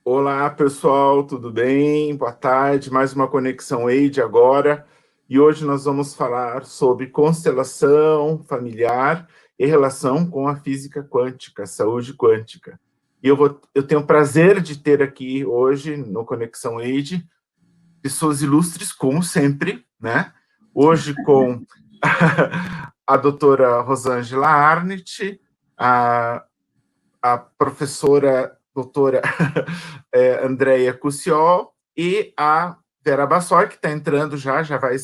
Olá, pessoal, tudo bem? Boa tarde, mais uma Conexão Eide agora. E hoje nós vamos falar sobre constelação familiar e relação com a física quântica, saúde quântica. E eu tenho o prazer de ter aqui hoje no Conexão Eide pessoas ilustres, como sempre, né? Hoje com a doutora Rosângela Arnett, a professora doutora Andréia Cussiol e a Vera Bassoi, que está entrando já vai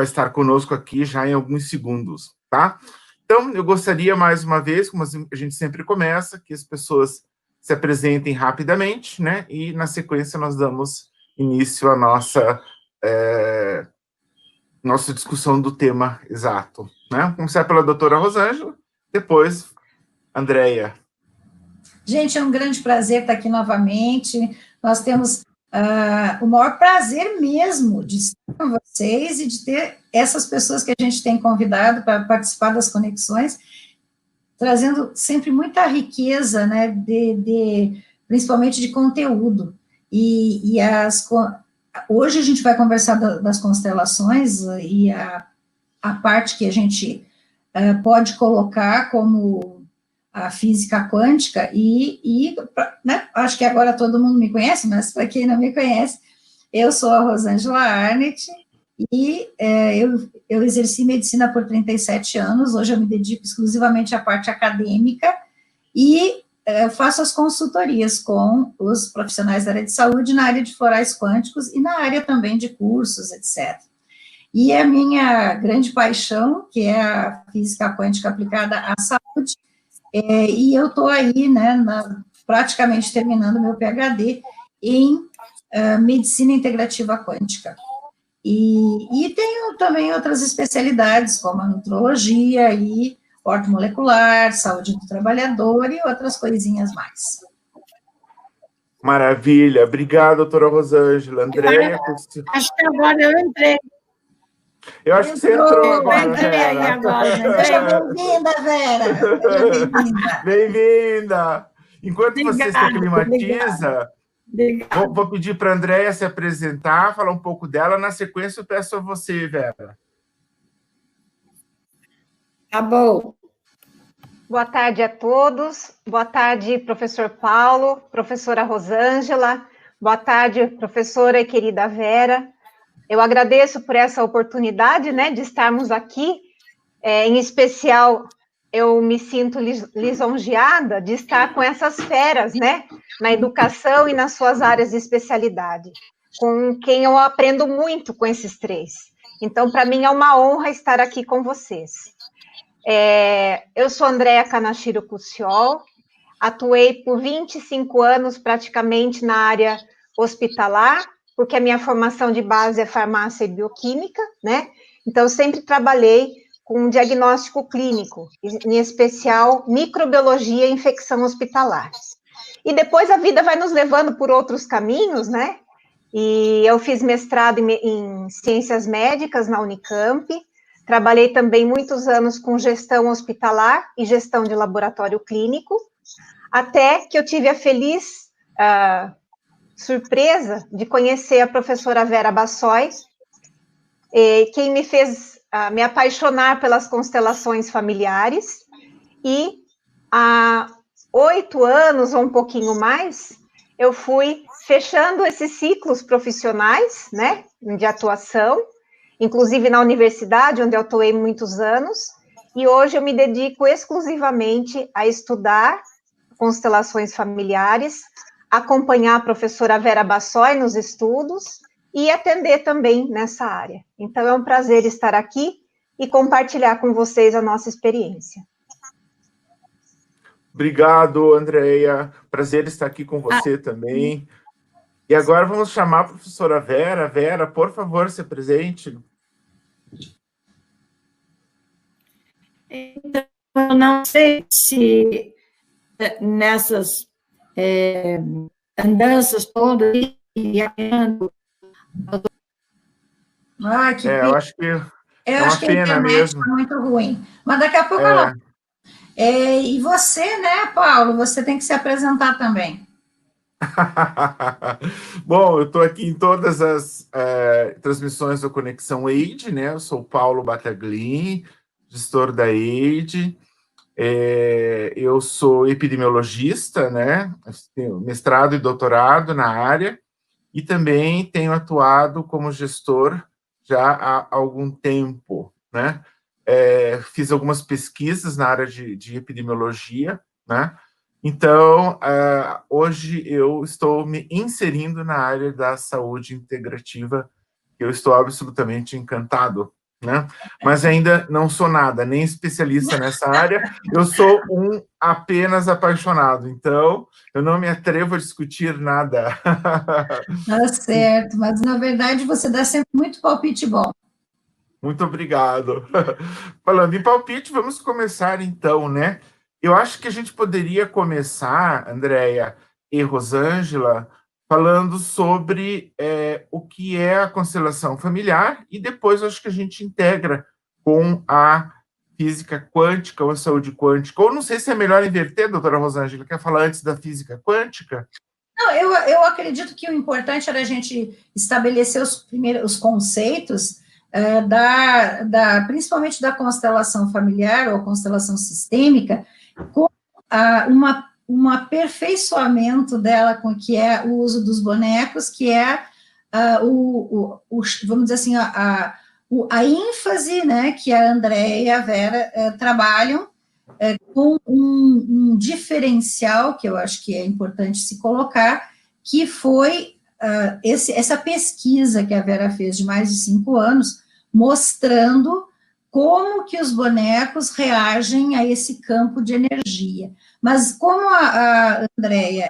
estar conosco aqui já em alguns segundos, tá? Então, eu gostaria mais uma vez, como a gente sempre começa, que as pessoas se apresentem rapidamente, né? E na sequência nós damos início à nossa discussão do tema exato, né? Vamos começar pela doutora Rosângela, depois Andréia. Gente, é um grande prazer estar aqui novamente. Nós temos o maior prazer mesmo de estar com vocês e de ter essas pessoas que a gente tem convidado para participar das conexões, trazendo sempre muita riqueza, né, principalmente de conteúdo. Hoje a gente vai conversar das constelações e a parte que a gente pode colocar como a física quântica, né, acho que agora todo mundo me conhece, mas para quem não me conhece, eu sou a Rosângela Arnett, e eu exerci medicina por 37 anos, hoje eu me dedico exclusivamente à parte acadêmica, e faço as consultorias com os profissionais da área de saúde, na área de florais quânticos, e na área também de cursos, etc. E a minha grande paixão, que é a física quântica aplicada à saúde, e eu estou aí, né, praticamente terminando meu PhD em medicina integrativa quântica. E tenho também outras especialidades, como a nutrologia e ortomolecular, saúde do trabalhador e outras coisinhas mais. Maravilha, obrigado, doutora Rosângela. Andréia. Acho que agora eu entrei. Eu acho que você entrou agora, Vera. Seja bem-vinda, Vera. Seja bem-vinda. Bem-vinda. Enquanto você se aclimatiza, vou pedir para a Andréia se apresentar, falar um pouco dela. Na sequência, eu peço a você, Vera. Tá bom. Boa tarde a todos. Boa tarde, professor Paulo, professora Rosângela. Boa tarde, professora e querida Vera. Eu agradeço por essa oportunidade, né, de estarmos aqui. Em especial, eu me sinto lisonjeada de estar com essas feras, né, na educação e nas suas áreas de especialidade, com quem eu aprendo muito com esses três. Então, para mim, é uma honra estar aqui com vocês. Eu sou Andréia Kanashiro Cussiol, atuei por 25 anos praticamente na área hospitalar, porque a minha formação de base é farmácia e bioquímica, né? Então, eu sempre trabalhei com diagnóstico clínico, em especial microbiologia e infecção hospitalar. E depois a vida vai nos levando por outros caminhos, né? E eu fiz mestrado em ciências médicas na Unicamp, trabalhei também muitos anos com gestão hospitalar e gestão de laboratório clínico, até que eu tive a feliz surpresa de conhecer a professora Vera Bassoi, quem me fez me apaixonar pelas constelações familiares, e há 8 anos ou um pouquinho mais, eu fui fechando esses ciclos profissionais, né, de atuação, inclusive na universidade, onde eu atuei muitos anos, e hoje eu me dedico exclusivamente a estudar constelações familiares, acompanhar a professora Vera Bassoi nos estudos e atender também nessa área. Então, é um prazer estar aqui e compartilhar com vocês a nossa experiência. Obrigado, Andréia. Prazer estar aqui com você também. E agora vamos chamar a professora Vera. Vera, por favor, se apresente. Então, eu não sei se nessas andanças todas eu acho que é uma pena mesmo. É muito ruim. Mas daqui a pouco ela... E você, né, Paulo? Você tem que se apresentar também. Bom, eu estou aqui em todas as transmissões do Conexão EID, né? Eu sou o Paulo Battaglini, gestor da EID. Eu sou epidemiologista, né? Tenho mestrado e doutorado na área, e também tenho atuado como gestor já há algum tempo, né? Fiz algumas pesquisas na área de epidemiologia, né? Então, hoje eu estou me inserindo na área da saúde integrativa, que eu estou absolutamente encantado, né? Mas ainda não sou nada, nem especialista nessa área, eu sou um apenas apaixonado, então eu não me atrevo a discutir nada. Tá certo, mas na verdade você dá sempre muito palpite bom. Muito obrigado. Falando em palpite, vamos começar então, né? Eu acho que a gente poderia começar, Andréia e Rosângela, falando sobre o que é a constelação familiar, e depois acho que a gente integra com a física quântica ou a saúde quântica. Ou não sei se é melhor inverter, doutora Rosângela, quer falar antes da física quântica? Não, eu acredito que o importante era a gente estabelecer os conceitos principalmente da constelação familiar ou constelação sistêmica, com um aperfeiçoamento dela, com que é o uso dos bonecos, que é vamos dizer assim, a ênfase, né, que a Andréia e a Vera trabalham, com um diferencial que eu acho que é importante se colocar, que foi essa pesquisa que a Vera fez de mais de 5 anos, mostrando como que os bonecos reagem a esse campo de energia. Mas como a Andréia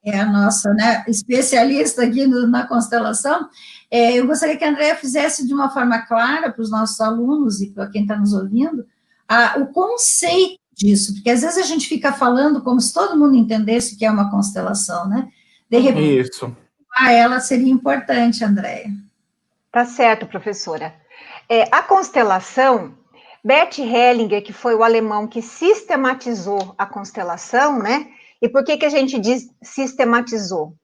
é a nossa, né, especialista aqui na constelação, eu gostaria que a Andréia fizesse de uma forma clara para os nossos alunos e para quem está nos ouvindo, o conceito disso, porque às vezes a gente fica falando como se todo mundo entendesse o que é uma constelação, né? De repente, Isso. ela seria importante, Andréia. Tá certo, professora. A constelação, Bert Hellinger, que foi o alemão que sistematizou a constelação, né? E por que a gente diz sistematizou?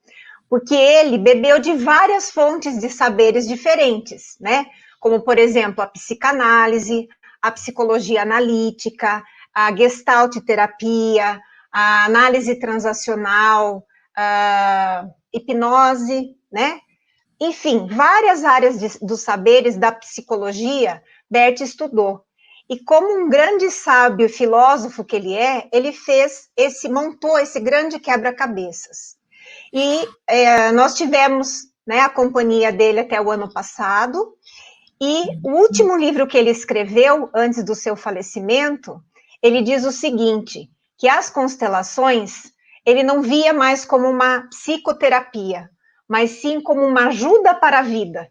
Porque ele bebeu de várias fontes de saberes diferentes, né? Como, por exemplo, a psicanálise, a psicologia analítica, a gestalt terapia, a análise transacional, a hipnose, né? Enfim, várias áreas dos saberes da psicologia, Bert estudou. E como um grande sábio e filósofo que ele montou esse grande quebra-cabeças. E nós tivemos, né, a companhia dele até o ano passado, e o último livro que ele escreveu, antes do seu falecimento, ele diz o seguinte, que as constelações, ele não via mais como uma psicoterapia, mas sim como uma ajuda para a vida.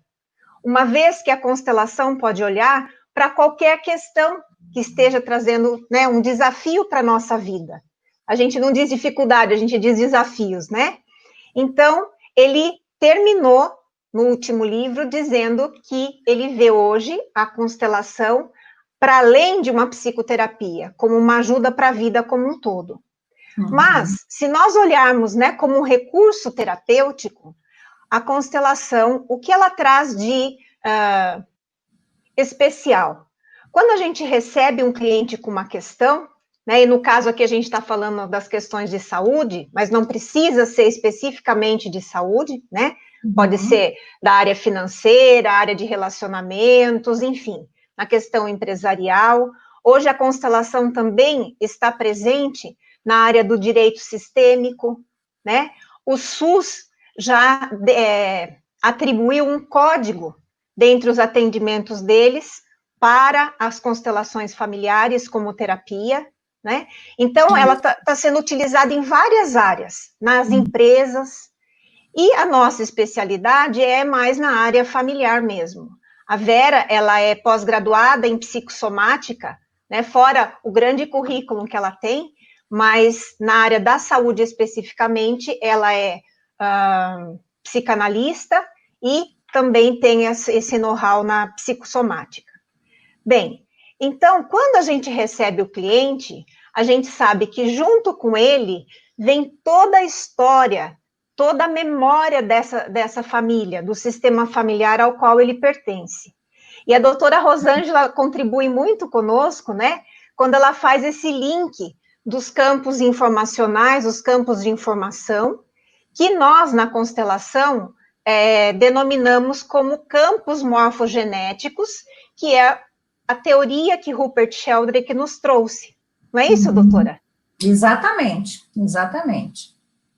Uma vez que a constelação pode olhar para qualquer questão que esteja trazendo, né, um desafio para a nossa vida. A gente não diz dificuldade, a gente diz desafios, né? Então, ele terminou no último livro dizendo que ele vê hoje a constelação para além de uma psicoterapia, como uma ajuda para a vida como um todo. Mas, se nós olharmos, né, como um recurso terapêutico, a constelação, o que ela traz de especial? Quando a gente recebe um cliente com uma questão, né, e no caso aqui a gente está falando das questões de saúde, mas não precisa ser especificamente de saúde, né? Pode ser da área financeira, área de relacionamentos, enfim, na questão empresarial. Hoje a constelação também está presente na área do direito sistêmico, né? O SUS já atribuiu um código dentre os atendimentos deles para as constelações familiares como terapia, né? Então, ela está sendo utilizada em várias áreas, nas empresas, e a nossa especialidade é mais na área familiar mesmo. A Vera, ela é pós-graduada em psicossomática, né, fora o grande currículo que ela tem, mas na área da saúde especificamente, ela é psicanalista e também tem esse know-how na psicossomática. Bem, então, quando a gente recebe o cliente, a gente sabe que junto com ele vem toda a história toda a memória dessa família, do sistema familiar ao qual ele pertence. E a doutora Rosângela contribui muito conosco, né, quando ela faz esse link dos campos informacionais, os campos de informação, que nós, na constelação, denominamos como campos morfogenéticos, que é a teoria que Rupert Sheldrake nos trouxe. Não é isso, doutora? Exatamente, exatamente.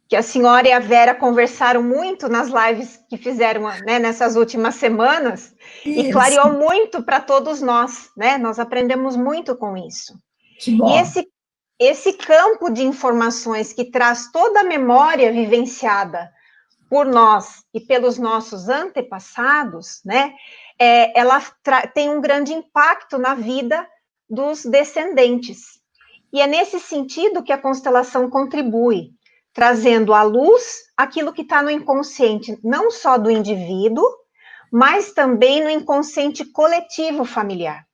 Que a senhora e a Vera conversaram muito nas lives que fizeram, né, nessas últimas semanas, isso. E clareou muito para todos nós, né? Nós aprendemos muito com isso. Que bom. E esse campo de informações que traz toda a memória vivenciada por nós e pelos nossos antepassados, né? Ela tem um grande impacto na vida dos descendentes. E é nesse sentido que a constelação contribui, trazendo à luz aquilo que está no inconsciente, não só do indivíduo, mas também no inconsciente coletivo familiar.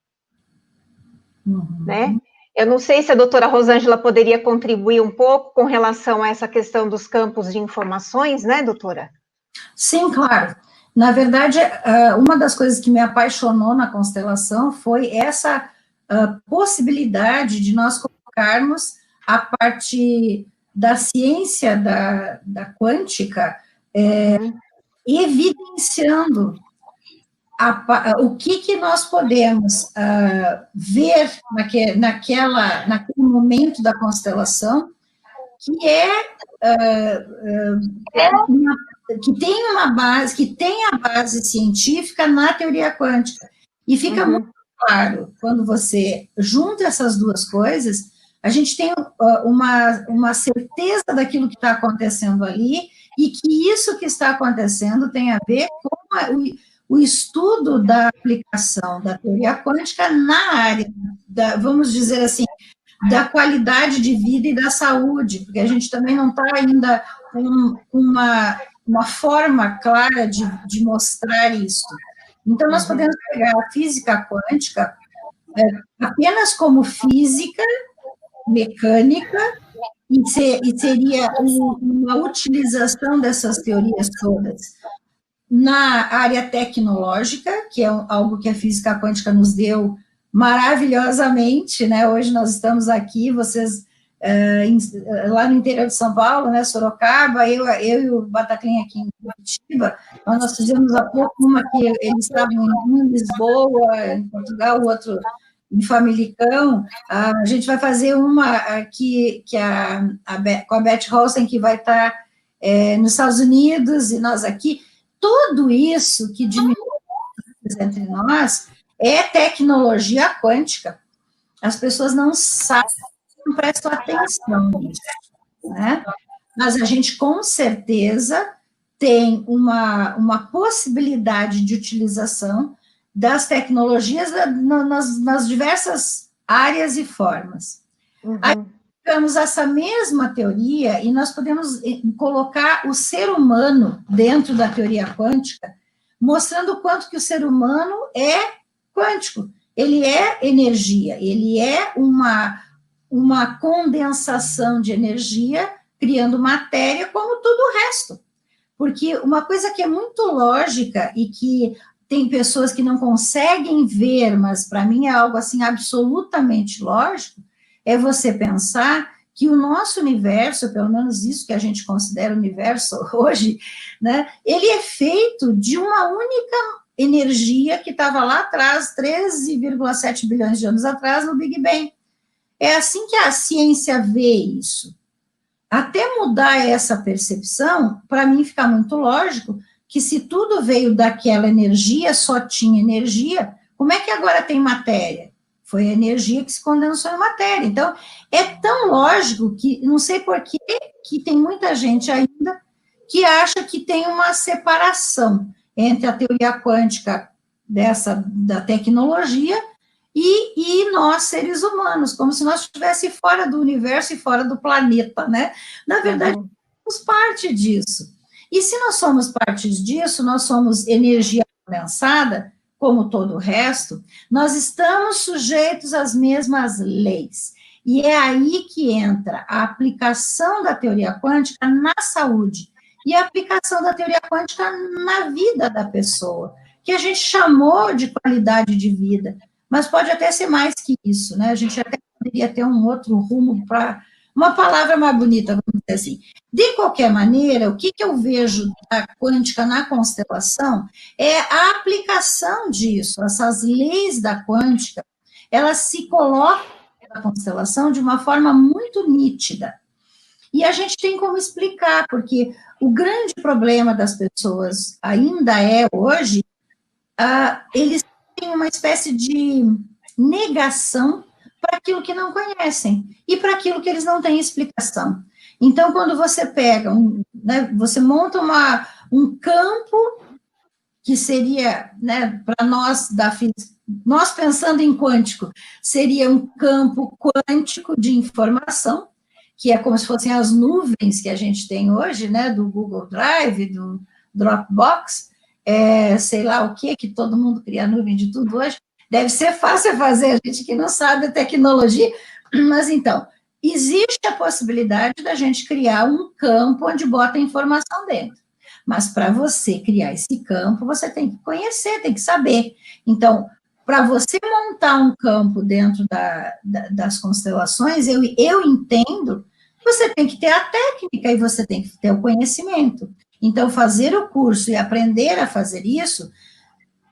Né? Eu não sei se a doutora Rosângela poderia contribuir um pouco com relação a essa questão dos campos de informações, né, doutora? Sim, claro. Na verdade, uma das coisas que me apaixonou na constelação foi essa possibilidade de nós colocarmos a parte da ciência da quântica, evidenciando o que nós podemos ver naquele momento da constelação, que que tem a base científica na teoria quântica. E fica muito claro, quando você junta essas duas coisas, a gente tem uma certeza daquilo que está acontecendo ali, e que isso que está acontecendo tem a ver com o estudo da aplicação da teoria quântica na área, vamos dizer assim, da qualidade de vida e da saúde, porque a gente também não está ainda com uma forma clara de mostrar isso. Então, nós podemos pegar a física quântica apenas como física, mecânica, e seria uma utilização dessas teorias todas na área tecnológica, que é algo que a física quântica nos deu maravilhosamente, né? Hoje nós estamos aqui, vocês lá no interior de São Paulo, né, Sorocaba, eu e o Bataclin aqui em Curitiba, nós fizemos há pouco uma que eles estavam em Lisboa, em Portugal, o outro em Famalicão. A gente vai fazer uma aqui com a Beth Holsten, que vai estar nos Estados Unidos, e nós aqui. Tudo isso que diminui entre nós é tecnologia quântica. As pessoas não sabem, não prestam atenção nisso, né? Mas a gente, com certeza, tem uma possibilidade de utilização das tecnologias nas diversas áreas e formas. Aí, temos essa mesma teoria e nós podemos colocar o ser humano dentro da teoria quântica, mostrando o quanto que o ser humano é quântico. Ele é energia, ele é uma condensação de energia, criando matéria, como tudo o resto. Porque uma coisa que é muito lógica e que tem pessoas que não conseguem ver, mas para mim é algo assim absolutamente lógico, é você pensar que o nosso universo, pelo menos isso que a gente considera universo hoje, né, ele é feito de uma única energia que estava lá atrás, 13,7 bilhões de anos atrás, no Big Bang. É assim que a ciência vê isso. Até mudar essa percepção, para mim fica muito lógico que se tudo veio daquela energia, só tinha energia, como é que agora tem matéria? Foi a energia que se condensou em matéria. Então, é tão lógico que, não sei por que tem muita gente ainda que acha que tem uma separação entre a teoria quântica da tecnologia e nós, seres humanos, como se nós estivéssemos fora do universo e fora do planeta, né? Na verdade, somos parte disso. E se nós somos parte disso, nós somos energia condensada, como todo o resto, nós estamos sujeitos às mesmas leis. E é aí que entra a aplicação da teoria quântica na saúde. e a aplicação da teoria quântica na vida da pessoa, que a gente chamou de qualidade de vida, mas pode até ser mais que isso, né? A gente até poderia ter um outro rumo para uma palavra mais bonita, vamos dizer assim. De qualquer maneira, o que eu vejo da quântica na constelação é a aplicação disso, essas leis da quântica, elas se colocam na constelação de uma forma muito nítida. E a gente tem como explicar, porque o grande problema das pessoas ainda é, hoje, eles têm uma espécie de negação para aquilo que não conhecem e para aquilo que eles não têm explicação. Então, quando você pega, né, você monta um campo que seria, né, para nós da física, nós pensando em quântico, seria um campo quântico de informação, que é como se fossem as nuvens que a gente tem hoje, né, do Google Drive, do Dropbox, sei lá o que todo mundo cria nuvem de tudo hoje. Deve ser fácil fazer, a gente que não sabe a tecnologia, mas então, existe a possibilidade da gente criar um campo onde bota informação dentro. Mas para você criar esse campo, você tem que conhecer, tem que saber. Então, para você montar um campo dentro das constelações, eu entendo, você tem que ter a técnica e você tem que ter o conhecimento. Então, fazer o curso e aprender a fazer isso,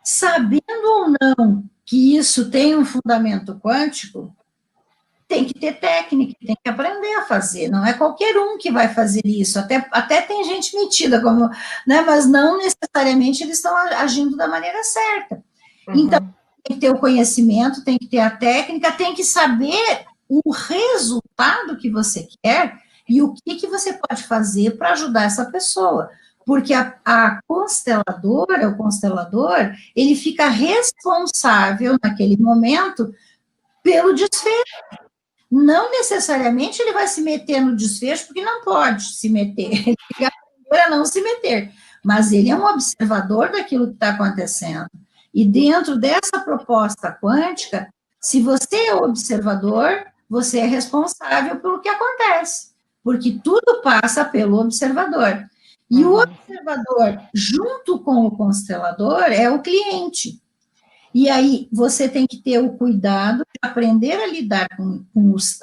sabendo ou não que isso tem um fundamento quântico, tem que ter técnica, tem que aprender a fazer, não é qualquer um que vai fazer isso, até tem gente metida, como, né, mas não necessariamente eles estão agindo da maneira certa. Então, tem que ter o conhecimento, tem que ter a técnica, tem que saber o resultado que você quer e o que você pode fazer para ajudar essa pessoa. Porque a consteladora, o constelador, ele fica responsável naquele momento pelo desfecho. Não necessariamente ele vai se meter no desfecho, porque não pode se meter, ele fica a não se meter, mas ele é um observador daquilo que está acontecendo. E dentro dessa proposta quântica, se você é observador, você é responsável pelo que acontece, porque tudo passa pelo observador. E o observador, junto com o constelador, é o cliente. E aí, você tem que ter o cuidado de aprender a lidar com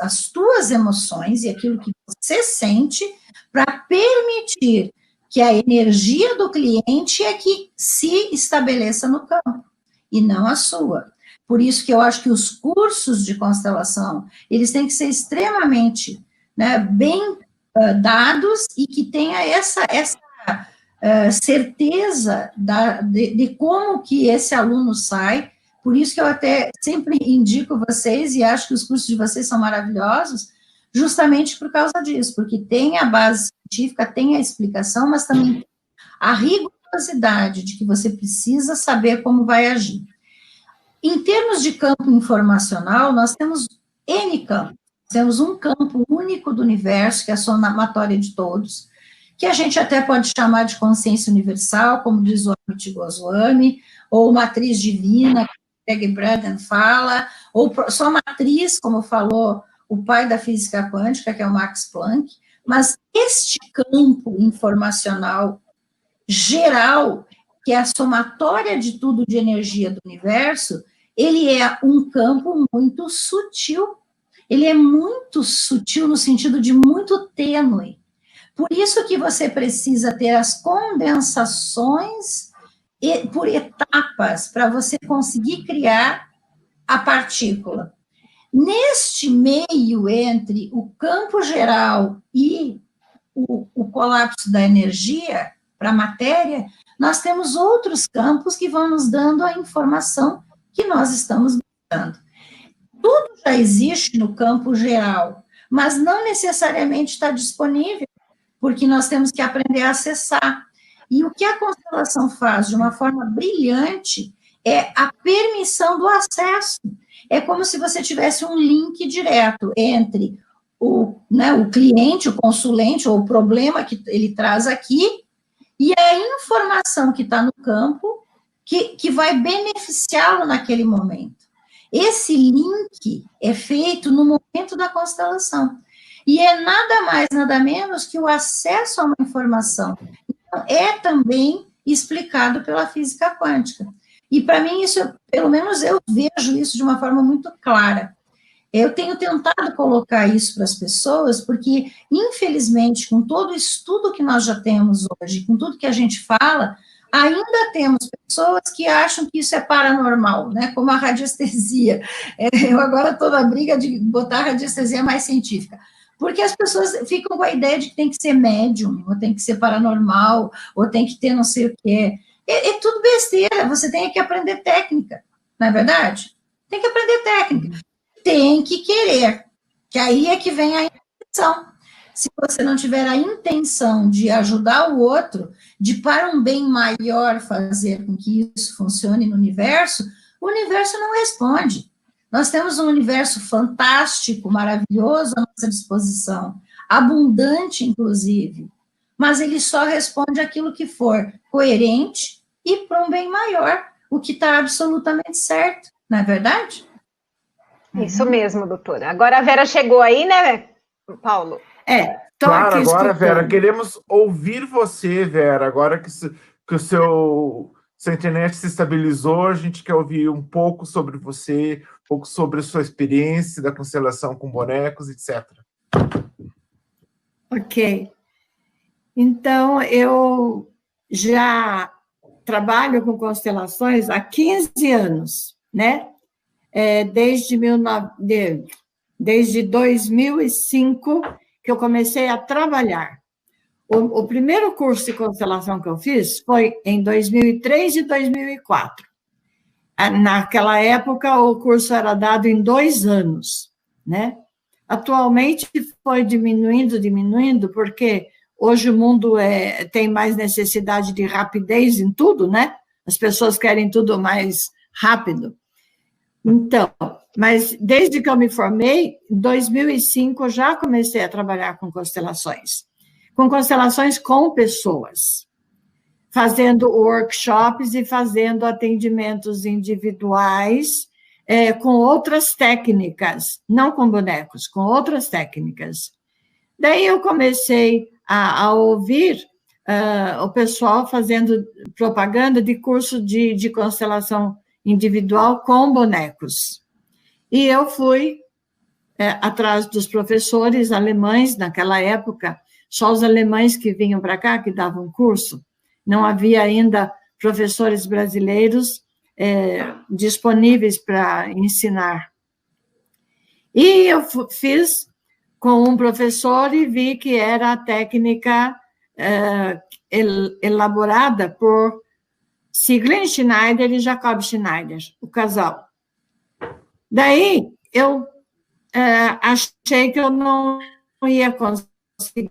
as tuas emoções e aquilo que você sente, para permitir que a energia do cliente é que se estabeleça no campo, e não a sua. Por isso que eu acho que os cursos de constelação, eles têm que ser extremamente, né, bem dados e que tenha essa certeza de como que esse aluno sai. Por isso que eu até sempre indico vocês, e acho que os cursos de vocês são maravilhosos, justamente por causa disso, porque tem a base científica, tem a explicação, mas também a rigorosidade de que você precisa saber como vai agir. Em termos de campo informacional, nós temos N campos. Temos um campo único do universo, que é a somatória de todos, que a gente até pode chamar de consciência universal, como diz o Amit Goswami, ou matriz divina, que Peggy Braden fala, ou só matriz, como falou o pai da física quântica, que é o Max Planck. Mas este campo informacional geral, que é a somatória de tudo de energia do universo, ele é um campo muito sutil. Ele é muito sutil no sentido de muito tênue. Por isso que você precisa ter as condensações por etapas para você conseguir criar a partícula. Neste meio entre o campo geral e o colapso da energia para a matéria, nós temos outros campos que vão nos dando a informação que nós estamos buscando. Tudo já existe no campo geral, mas não necessariamente está disponível, porque nós temos que aprender a acessar. E o que a constelação faz de uma forma brilhante é a permissão do acesso. É como se você tivesse um link direto entre o cliente, o consulente, ou o problema que ele traz aqui, e a informação que está no campo, que vai beneficiá-lo naquele momento. Esse link é feito no momento da constelação. E é nada mais, nada menos que o acesso a uma informação. Então, é também explicado pela física quântica. E, para mim, isso, pelo menos eu vejo isso de uma forma muito clara. Eu tenho tentado colocar isso para as pessoas, porque, infelizmente, com todo o estudo que nós já temos hoje, com tudo que a gente fala, ainda temos pessoas que acham que isso é paranormal, né, como a radiestesia. Eu agora estou na briga de botar a radiestesia mais científica, porque as pessoas ficam com a ideia de que tem que ser médium, ou tem que ser paranormal, ou tem que ter não sei o quê. É tudo besteira, você tem que aprender técnica, não é verdade? Tem que aprender técnica. Tem que querer, que aí é que vem a intenção. Se você não tiver a intenção de ajudar o outro, de para um bem maior fazer com que isso funcione no universo, o universo não responde. Nós temos um universo fantástico, maravilhoso à nossa disposição, abundante, inclusive, mas ele só responde aquilo que for coerente e para um bem maior, o que está absolutamente certo, não é verdade? Isso mesmo, doutora. Agora a Vera chegou aí, né, Paulo? Claro, agora, Vera, queremos ouvir você, Vera, agora que sua internet se estabilizou, a gente quer ouvir um pouco sobre você, um pouco sobre a sua experiência da constelação com bonecos, etc. Ok. Então, eu já trabalho com constelações há 15 anos, né? Desde 2005 que eu comecei a trabalhar. O primeiro curso de constelação que eu fiz foi em 2003 e 2004. Naquela época, o curso era dado em 2 anos, né? Atualmente foi diminuindo, porque hoje o mundo tem mais necessidade de rapidez em tudo, né? As pessoas querem tudo mais rápido. Então, mas desde que eu me formei, em 2005, eu já comecei a trabalhar com constelações com pessoas, fazendo workshops e fazendo atendimentos individuais, com outras técnicas, não com bonecos, com outras técnicas. Daí eu comecei a ouvir o pessoal fazendo propaganda de curso de constelação individual com bonecos. E eu fui atrás dos professores alemães, naquela época, só os alemães que vinham para cá, que davam curso, não havia ainda professores brasileiros disponíveis para ensinar. E eu fiz com um professor e vi que era a técnica elaborada por Siglin Schneider e Jacob Schneider, o casal. Daí, eu achei que eu não ia conseguir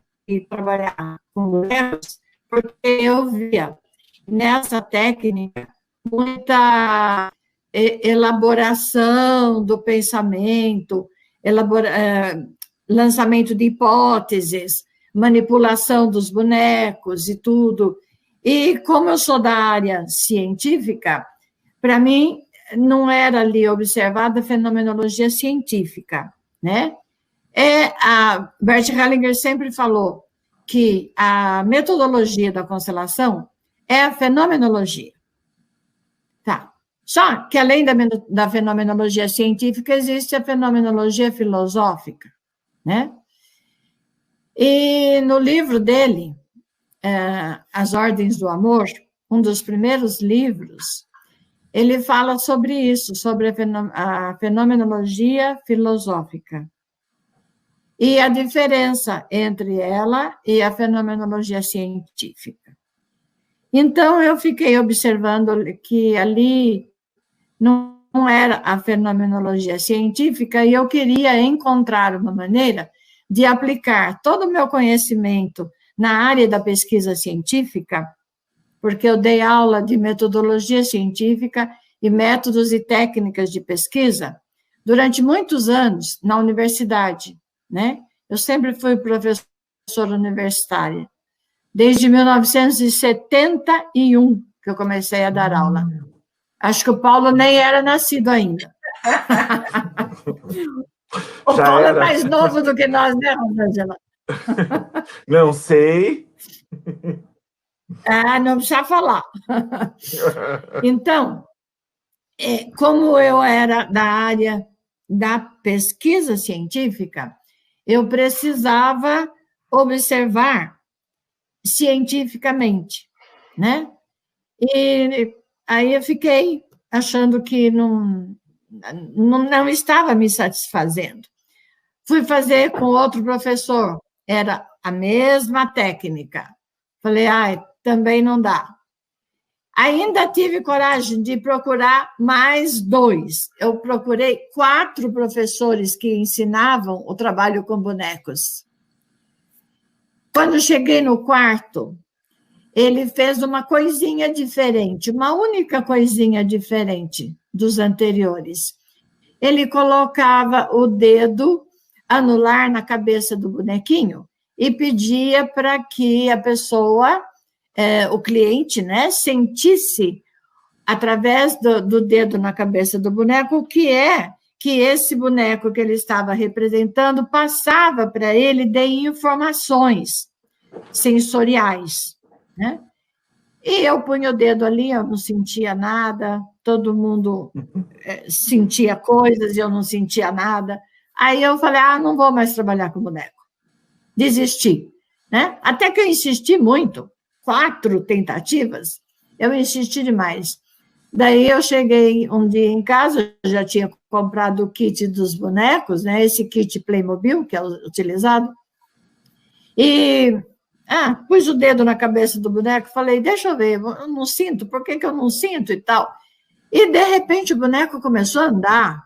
trabalhar com mulheres, porque eu via nessa técnica muita elaboração do pensamento, lançamento de hipóteses, manipulação dos bonecos e tudo. E como eu sou da área científica, para mim não era ali observada a fenomenologia científica, né? A Bert Hellinger sempre falou que a metodologia da constelação é a fenomenologia. Tá. Só que além da fenomenologia científica, existe a fenomenologia filosófica, né? E no livro dele, As Ordens do Amor, um dos primeiros livros, ele fala sobre isso, sobre a fenomenologia filosófica. E a diferença entre ela e a fenomenologia científica. Então, eu fiquei observando que ali não era a fenomenologia científica e eu queria encontrar uma maneira de aplicar todo o meu conhecimento na área da pesquisa científica, porque eu dei aula de metodologia científica e métodos e técnicas de pesquisa durante muitos anos na universidade, né? Eu sempre fui professora universitária, desde 1971 que eu comecei a dar aula. Acho que o Paulo nem era nascido ainda. O Já Paulo era. é mais novo do que nós, né, Rosângela? Não sei. Ah, não precisa falar. Então, como eu era da área da pesquisa científica, eu precisava observar cientificamente, né? E aí eu fiquei achando que não estava me satisfazendo. Fui fazer com outro professor, era a mesma técnica. Falei, também não dá. Ainda tive coragem de procurar mais 2. Eu procurei 4 professores que ensinavam o trabalho com bonecos. Quando cheguei no quarto, ele fez uma coisinha diferente, uma única coisinha diferente dos anteriores. Ele colocava o dedo anular na cabeça do bonequinho e pedia para que a pessoa, o cliente, né, sentisse, através do dedo na cabeça do boneco, o que é que esse boneco que ele estava representando passava para ele de informações sensoriais, né? E eu punha o dedo ali, eu não sentia nada, todo mundo sentia coisas e eu não sentia nada. Aí eu falei, não vou mais trabalhar com boneco. Desisti, né? Até que eu insisti muito, 4 tentativas, eu insisti demais. Daí eu cheguei um dia em casa, eu já tinha comprado o kit dos bonecos, né? Esse kit Playmobil, que é utilizado, e pus o dedo na cabeça do boneco, falei, deixa eu ver, eu não sinto, por que eu não sinto e tal? E, de repente, o boneco começou a andar.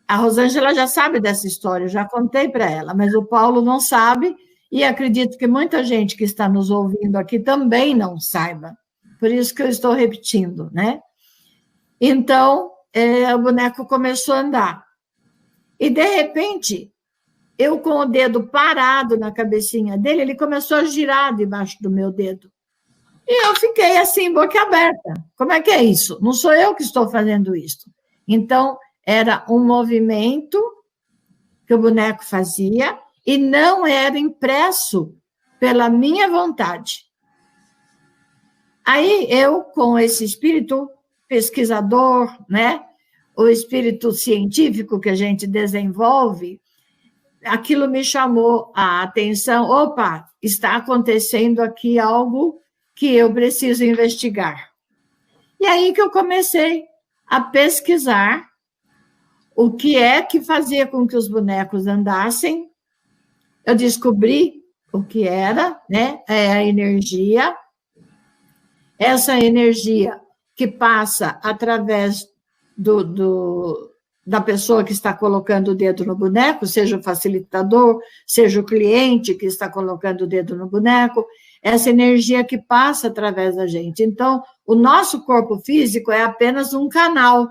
A Rosângela já sabe dessa história, eu já contei para ela, mas o Paulo não sabe, e acredito que muita gente que está nos ouvindo aqui também não saiba. Por isso que eu estou repetindo, né? Então, o boneco começou a andar. E, de repente, eu com o dedo parado na cabecinha dele, ele começou a girar debaixo do meu dedo. E eu fiquei assim, boca aberta. Como é que é isso? Não sou eu que estou fazendo isso. Então, era um movimento que o boneco fazia e não era impresso pela minha vontade. Aí eu, com esse espírito pesquisador, né, o espírito científico que a gente desenvolve, aquilo me chamou a atenção. Opa, está acontecendo aqui algo que eu preciso investigar. E aí que eu comecei a pesquisar o que é que fazia com que os bonecos andassem. Eu descobri o que era, né? É a energia. Essa energia que passa através da pessoa que está colocando o dedo no boneco, seja o facilitador, seja o cliente que está colocando o dedo no boneco, essa energia que passa através da gente. Então, o nosso corpo físico é apenas um canal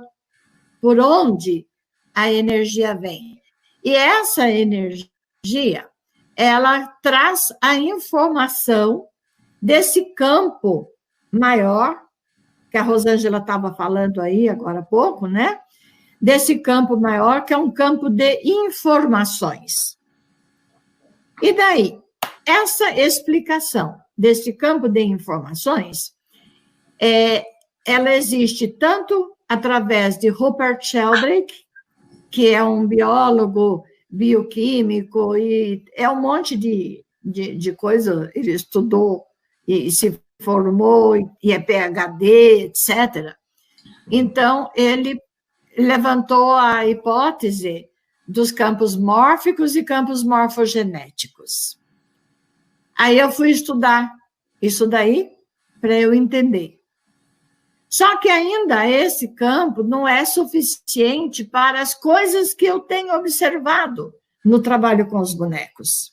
por onde a energia vem. E essa energia, ela traz a informação desse campo maior, que a Rosângela estava falando aí agora há pouco, né? Desse campo maior, que é um campo de informações. E daí, essa explicação desse campo de informações, ela existe tanto através de Rupert Sheldrake, que é um biólogo bioquímico, e é um monte de coisa, ele estudou e se formou, e é PhD, etc. Então, ele levantou a hipótese dos campos mórficos e campos morfogenéticos. Aí eu fui estudar isso daí para eu entender. Só que ainda esse campo não é suficiente para as coisas que eu tenho observado no trabalho com os bonecos.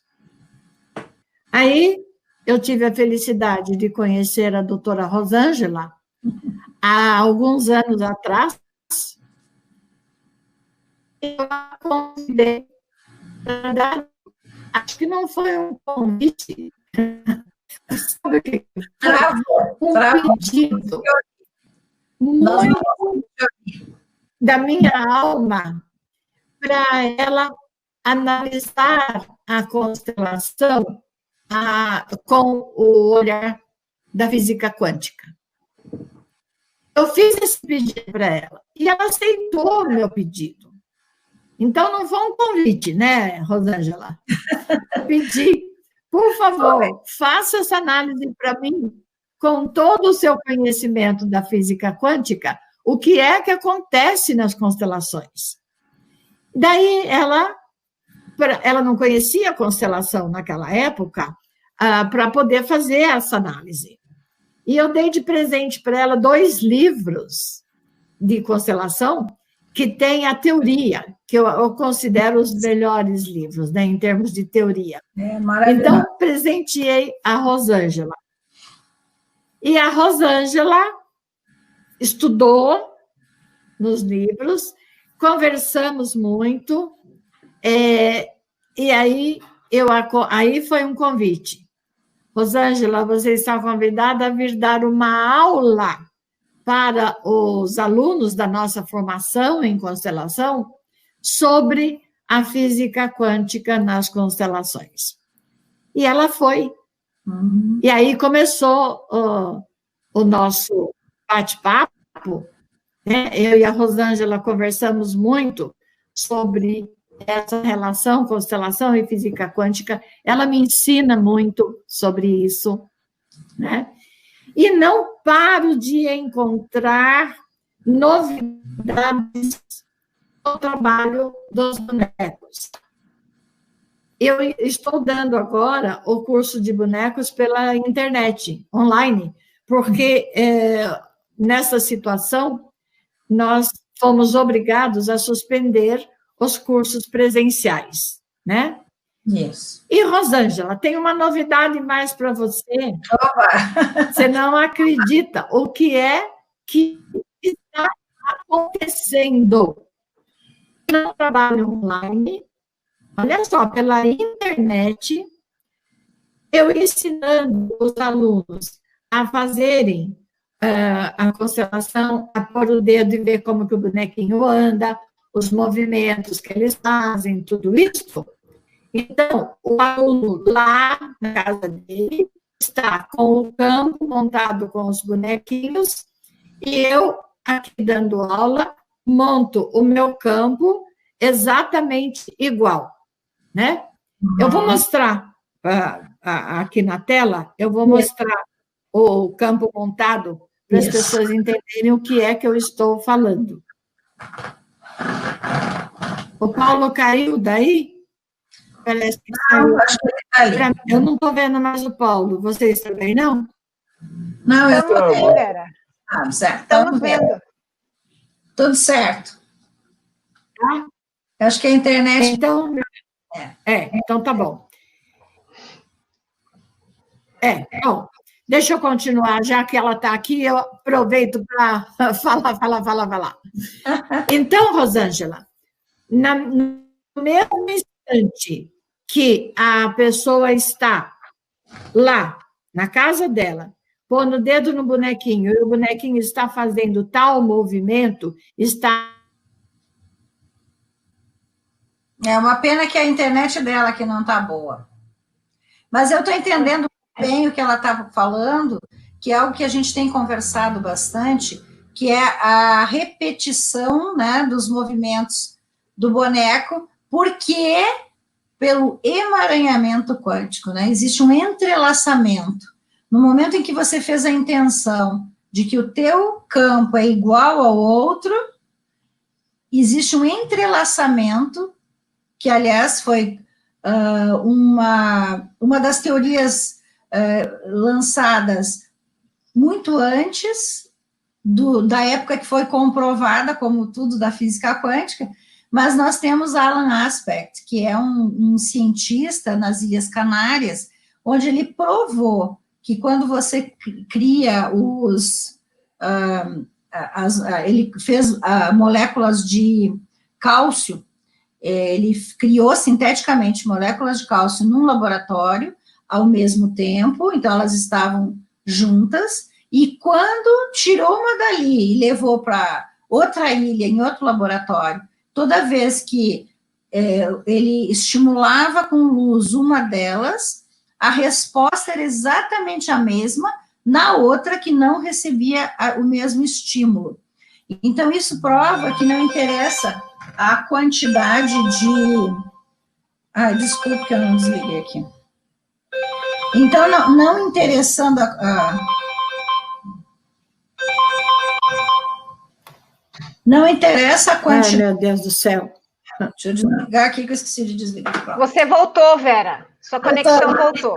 Aí eu tive a felicidade de conhecer a doutora Rosângela há alguns anos atrás. Eu a convidei para dar, acho que não foi um convite, sabe o que foi? Um pedido muito da minha alma para ela analisar a constelação com o olhar da física quântica. Eu fiz esse pedido para ela e ela aceitou o meu pedido. Então, não foi um convite, né, Rosângela? Eu pedi, por favor, faça essa análise para mim, com todo o seu conhecimento da física quântica, o que é que acontece nas constelações. Daí, ela não conhecia a constelação naquela época, para poder fazer essa análise. E eu dei de presente para ela 2 livros de constelação que tem a teoria, que eu considero os melhores livros, né, em termos de teoria. Maravilhoso. Então, presenteei a Rosângela. E a Rosângela estudou nos livros, conversamos muito, e aí foi um convite. Rosângela, você está convidada a vir dar uma aula para os alunos da nossa formação em constelação sobre a física quântica nas constelações. E ela foi. E aí começou o nosso bate-papo, né? Eu e a Rosângela conversamos muito sobre essa relação constelação e física quântica. Ela me ensina muito sobre isso, né? E não paro de encontrar novidades no trabalho dos bonecos. Eu estou dando agora o curso de bonecos pela internet, online, porque nessa situação nós fomos obrigados a suspender os cursos presenciais, né? Isso. E, Rosângela, tem uma novidade mais para você. Opa! Você não acredita o que é que está acontecendo. No trabalho online, olha só, pela internet, eu ensinando os alunos a fazerem a constelação, a pôr o dedo e ver como que o bonequinho anda, os movimentos que eles fazem, tudo isso. Então, o aluno lá na casa dele está com o campo montado com os bonequinhos e eu, aqui dando aula, monto o meu campo exatamente igual, né? Eu vou mostrar aqui na tela, eu vou mostrar o campo montado para as pessoas entenderem o que é que eu estou falando. O Paulo caiu daí? Parece que saiu. Acho que ele está ali. Eu não estou vendo mais o Paulo. Vocês também não? Não, eu estou Estamos vendo, Vera. certo. Estamos vendo. Tudo certo. Tá? Eu acho que a internet... Então, então tá bom. Bom, deixa eu continuar, já que ela está aqui, eu aproveito para falar. Então, Rosângela, no mesmo instante que a pessoa está lá, na casa dela, pondo o dedo no bonequinho, e o bonequinho está fazendo tal movimento, está... É uma pena que a internet dela que não está boa. Mas eu estou entendendo bem o que ela estava falando, que é algo que a gente tem conversado bastante, que é a repetição, né, dos movimentos do boneco, porque pelo emaranhamento quântico, né, existe um entrelaçamento. No momento em que você fez a intenção de que o teu campo é igual ao outro, existe um entrelaçamento, que, aliás, foi uma das teorias lançadas muito antes da época que foi comprovada, como tudo da física quântica, mas nós temos Alan Aspect, que é um cientista nas Ilhas Canárias, onde ele provou que quando você cria ele fez moléculas de cálcio, ele criou sinteticamente moléculas de cálcio num laboratório ao mesmo tempo, então elas estavam juntas, e quando tirou uma dali e levou para outra ilha, em outro laboratório, toda vez que ele estimulava com luz uma delas, a resposta era exatamente a mesma na outra que não recebia o mesmo estímulo. Então, isso prova que não interessa a quantidade de... desculpe que eu não desliguei aqui. Então, não interessando não interessa a quantidade... Ai, meu Deus do céu. Deixa eu desligar aqui, que eu esqueci de desligar. Pronto. Você voltou, Vera. Sua conexão voltou.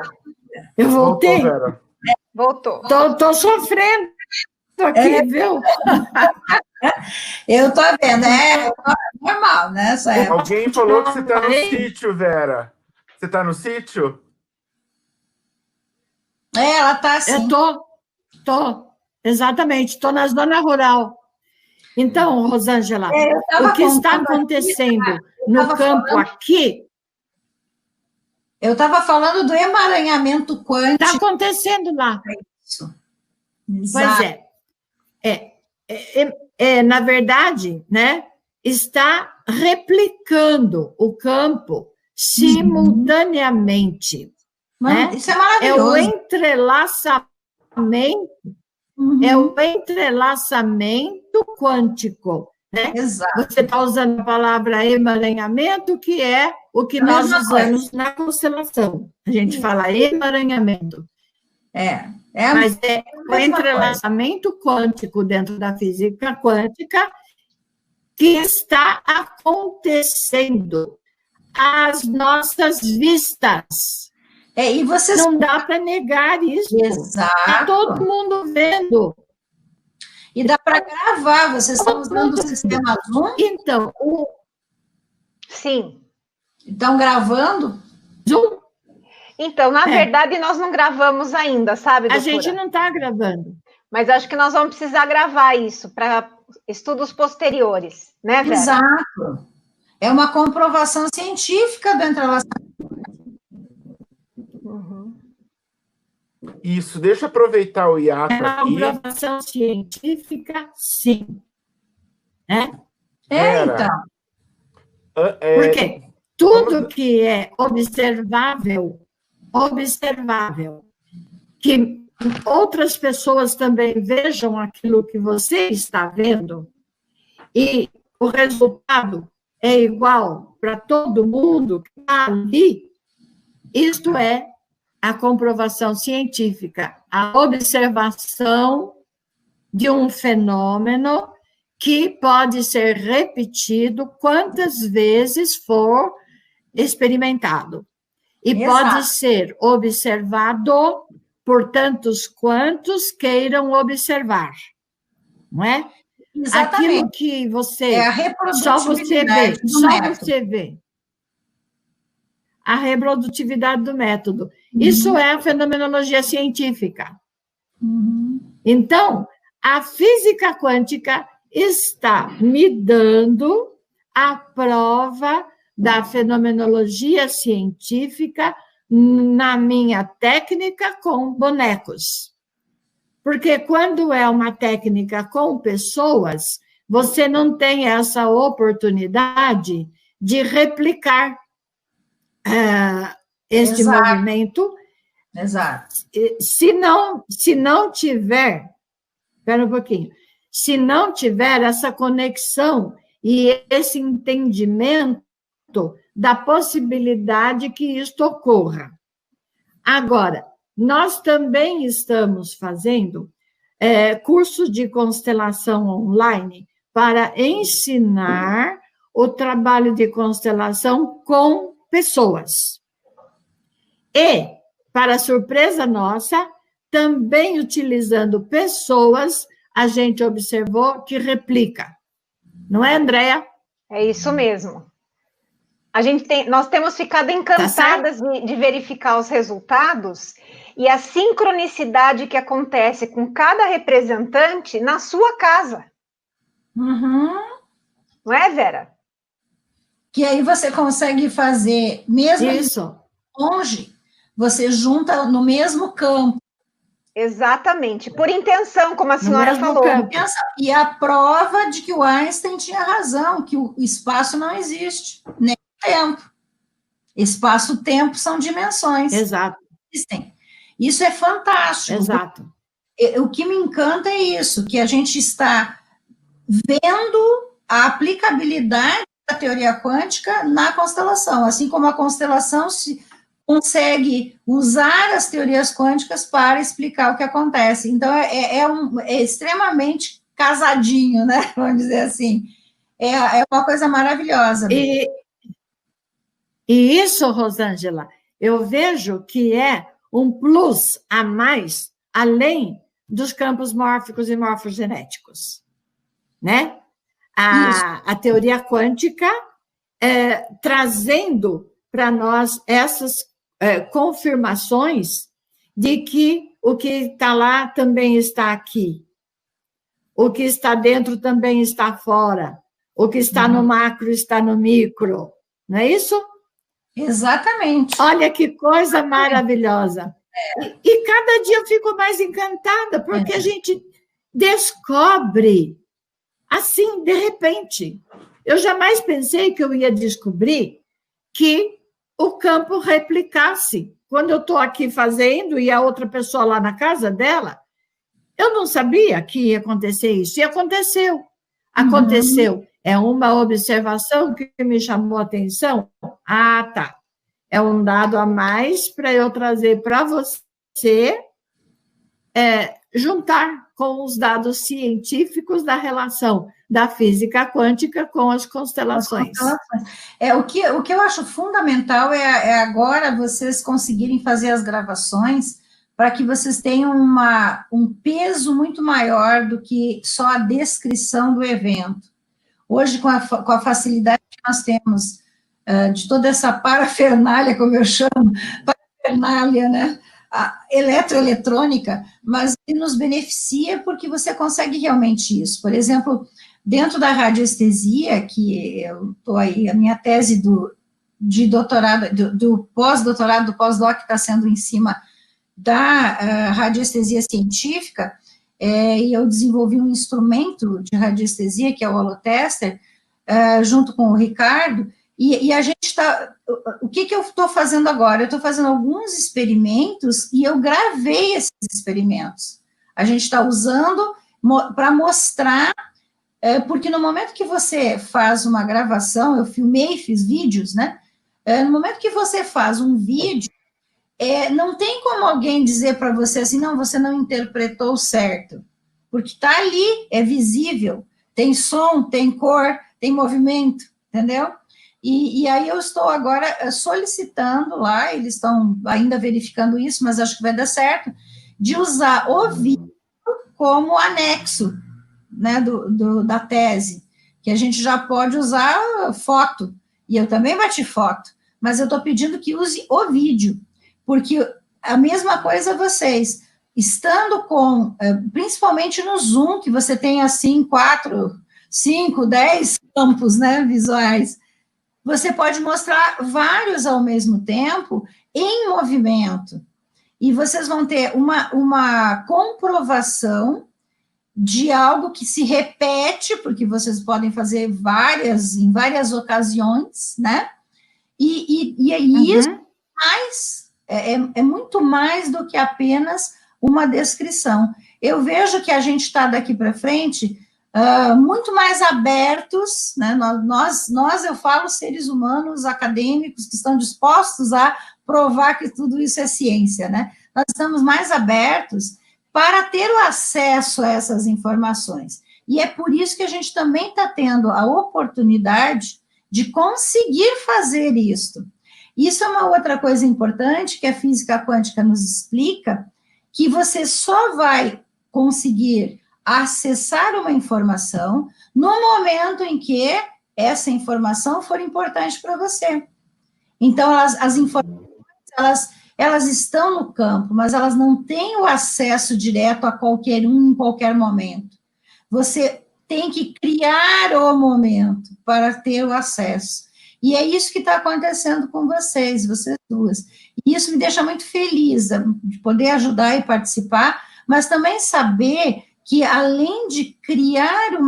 Eu voltei? Voltou. Tô sofrendo aqui, viu? Eu tô vendo, é normal, né? Alguém falou que você está no sítio, Vera. Você está no sítio? Ela tá assim. Eu tô, exatamente, tô na zona rural. Então, Rosângela, o que está acontecendo no campo aqui... Eu estava falando do emaranhamento quântico. Está acontecendo lá. Isso. Pois na verdade, né, está replicando o campo simultaneamente. Né? Isso é maravilhoso. É o entrelaçamento, é o entrelaçamento quântico. Né? Exato. Você está usando a palavra emaranhamento, que é o que nós usamos na constelação. A gente fala emaranhamento. Mas é o entrelaçamento quântico dentro da física quântica que está acontecendo às nossas vistas. E vocês... Não dá para negar isso. Exato. Está todo mundo vendo. E dá para gravar, vocês estão usando o sistema Zoom? Então, Sim. Estão gravando? Zoom? Então, na verdade, nós não gravamos ainda, sabe, doutora? A gente não está gravando. Mas acho que nós vamos precisar gravar isso para estudos posteriores, né, Vera? Exato. É uma comprovação científica do entrelaçamento. Isso, deixa eu aproveitar o hiato aqui. É uma comprovação científica, sim. Então. Porque tudo que é observável, que outras pessoas também vejam aquilo que você está vendo, e o resultado é igual para todo mundo que está ali, isto é a comprovação científica, a observação de um fenômeno que pode ser repetido quantas vezes for experimentado. E pode ser observado por tantos quantos queiram observar, não é? Exatamente. Aquilo que você... a reprodutividade você vê. A reprodutividade do método. Isso é a fenomenologia científica. Então, a física quântica está me dando a prova da fenomenologia científica na minha técnica com bonecos. Porque quando é uma técnica com pessoas, você não tem essa oportunidade de replicar este movimento. Exato. Se não tiver, espera um pouquinho, se não tiver essa conexão e esse entendimento da possibilidade que isto ocorra. Agora, nós também estamos fazendo cursos de constelação online para ensinar o trabalho de constelação com pessoas. E, para surpresa nossa, também utilizando pessoas, a gente observou que replica. Não é, Andréia? É isso mesmo. Nós temos ficado encantadas de verificar os resultados e a sincronicidade que acontece com cada representante na sua casa. Não é, Vera? Que aí você consegue fazer, mesmo longe, você junta no mesmo campo. Exatamente, por intenção, como a senhora falou. E a prova de que o Einstein tinha razão, que o espaço não existe, nem tempo. Espaço-tempo são dimensões. Exato. Isso é fantástico. Exato. O que me encanta é isso, que a gente está vendo a aplicabilidade da teoria quântica na constelação, assim como a constelação se consegue usar as teorias quânticas para explicar o que acontece. Então, é extremamente casadinho, né? Vamos dizer assim. É uma coisa maravilhosa. E isso, Rosângela, eu vejo que é um plus a mais, além dos campos mórficos e morfogenéticos, né? A teoria quântica trazendo para nós essas confirmações de que o que está lá também está aqui, o que está dentro também está fora, o que está no macro está no micro, não é isso? Exatamente. Olha que coisa maravilhosa. E cada dia eu fico mais encantada, porque a gente descobre, assim, de repente. Eu jamais pensei que eu ia descobrir que o campo replicasse. Quando eu estou aqui fazendo e a outra pessoa lá na casa dela, eu não sabia que ia acontecer isso. E aconteceu. Aconteceu. É uma observação que me chamou a atenção. Ah, tá. É um dado a mais para eu trazer para você, juntar com os dados científicos da relação da física quântica com as constelações. O que eu acho fundamental é agora vocês conseguirem fazer as gravações para que vocês tenham um peso muito maior do que só a descrição do evento. Hoje, com a facilidade que nós temos de toda essa parafernália, como eu chamo, parafernália, né? Eletroeletrônica, mas que nos beneficia porque você consegue realmente isso. Por exemplo, dentro da radiestesia, que eu estou aí, a minha tese de doutorado, do pós-doutorado, do pós-doc está sendo em cima da radiestesia científica, e eu desenvolvi um instrumento de radiestesia, que é o holotester, junto com o Ricardo, e a gente está... O que eu estou fazendo agora? Eu estou fazendo alguns experimentos e eu gravei esses experimentos. A gente está usando para mostrar, porque no momento que você faz uma gravação, eu filmei, fiz vídeos, né? No momento que você faz um vídeo, não tem como alguém dizer para você assim, não, você não interpretou certo, porque está ali, é visível, tem som, tem cor, tem movimento, entendeu? E aí eu estou agora solicitando lá, eles estão ainda verificando isso, mas acho que vai dar certo, de usar o vídeo como anexo, né, da tese, que a gente já pode usar foto, e eu também bati foto, mas eu estou pedindo que use o vídeo, porque a mesma coisa vocês, estando com, principalmente no Zoom, que você tem assim 4, 5, 10 campos, né, visuais, você pode mostrar vários ao mesmo tempo em movimento, e vocês vão ter uma comprovação de algo que se repete, porque vocês podem fazer em várias ocasiões, né, e isso é muito mais do que apenas uma descrição. Eu vejo que a gente está daqui para frente muito mais abertos, né? Nós, eu falo, seres humanos acadêmicos que estão dispostos a provar que tudo isso é ciência, né? Nós estamos mais abertos para ter o acesso a essas informações. E é por isso que a gente também está tendo a oportunidade de conseguir fazer isto. Isso é uma outra coisa importante que a física quântica nos explica, que você só vai conseguir acessar uma informação no momento em que essa informação for importante para você. Então, as informações, elas estão no campo, mas elas não têm o acesso direto a qualquer um em qualquer momento. Você tem que criar o momento para ter o acesso. E é isso que está acontecendo com vocês duas. E isso me deixa muito feliz de poder ajudar e participar, mas também saber que, além de criar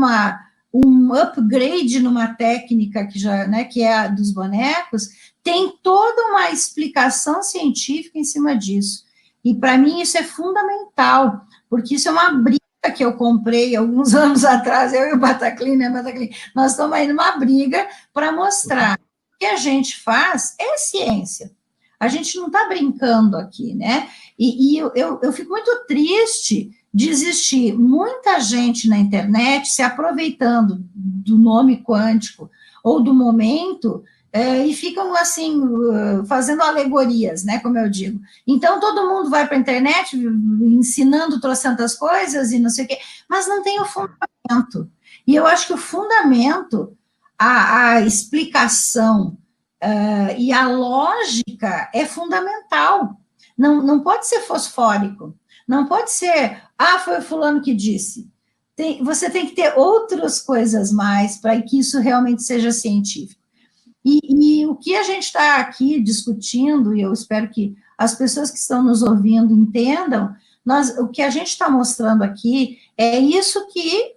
um um upgrade numa técnica que já, né, que é a dos bonecos, tem toda uma explicação científica em cima disso. E para mim isso é fundamental, porque isso é uma briga que eu comprei alguns anos atrás, eu e o Bataclin, né, Bataclin? Nós estamos aí numa briga para mostrar que o que a gente faz é ciência. A gente não está brincando aqui, né? E eu fico muito triste de existir muita gente na internet se aproveitando do nome quântico ou do momento e ficam, assim, fazendo alegorias, né, como eu digo. Então, todo mundo vai para a internet ensinando trocentas coisas e não sei o quê, mas não tem o fundamento. E eu acho que o fundamento, a explicação e a lógica é fundamental. Não pode ser fosfórico. Não pode ser, foi o fulano que disse. Você tem que ter outras coisas mais para que isso realmente seja científico. E o que a gente está aqui discutindo, e eu espero que as pessoas que estão nos ouvindo entendam, o que a gente está mostrando aqui é isso que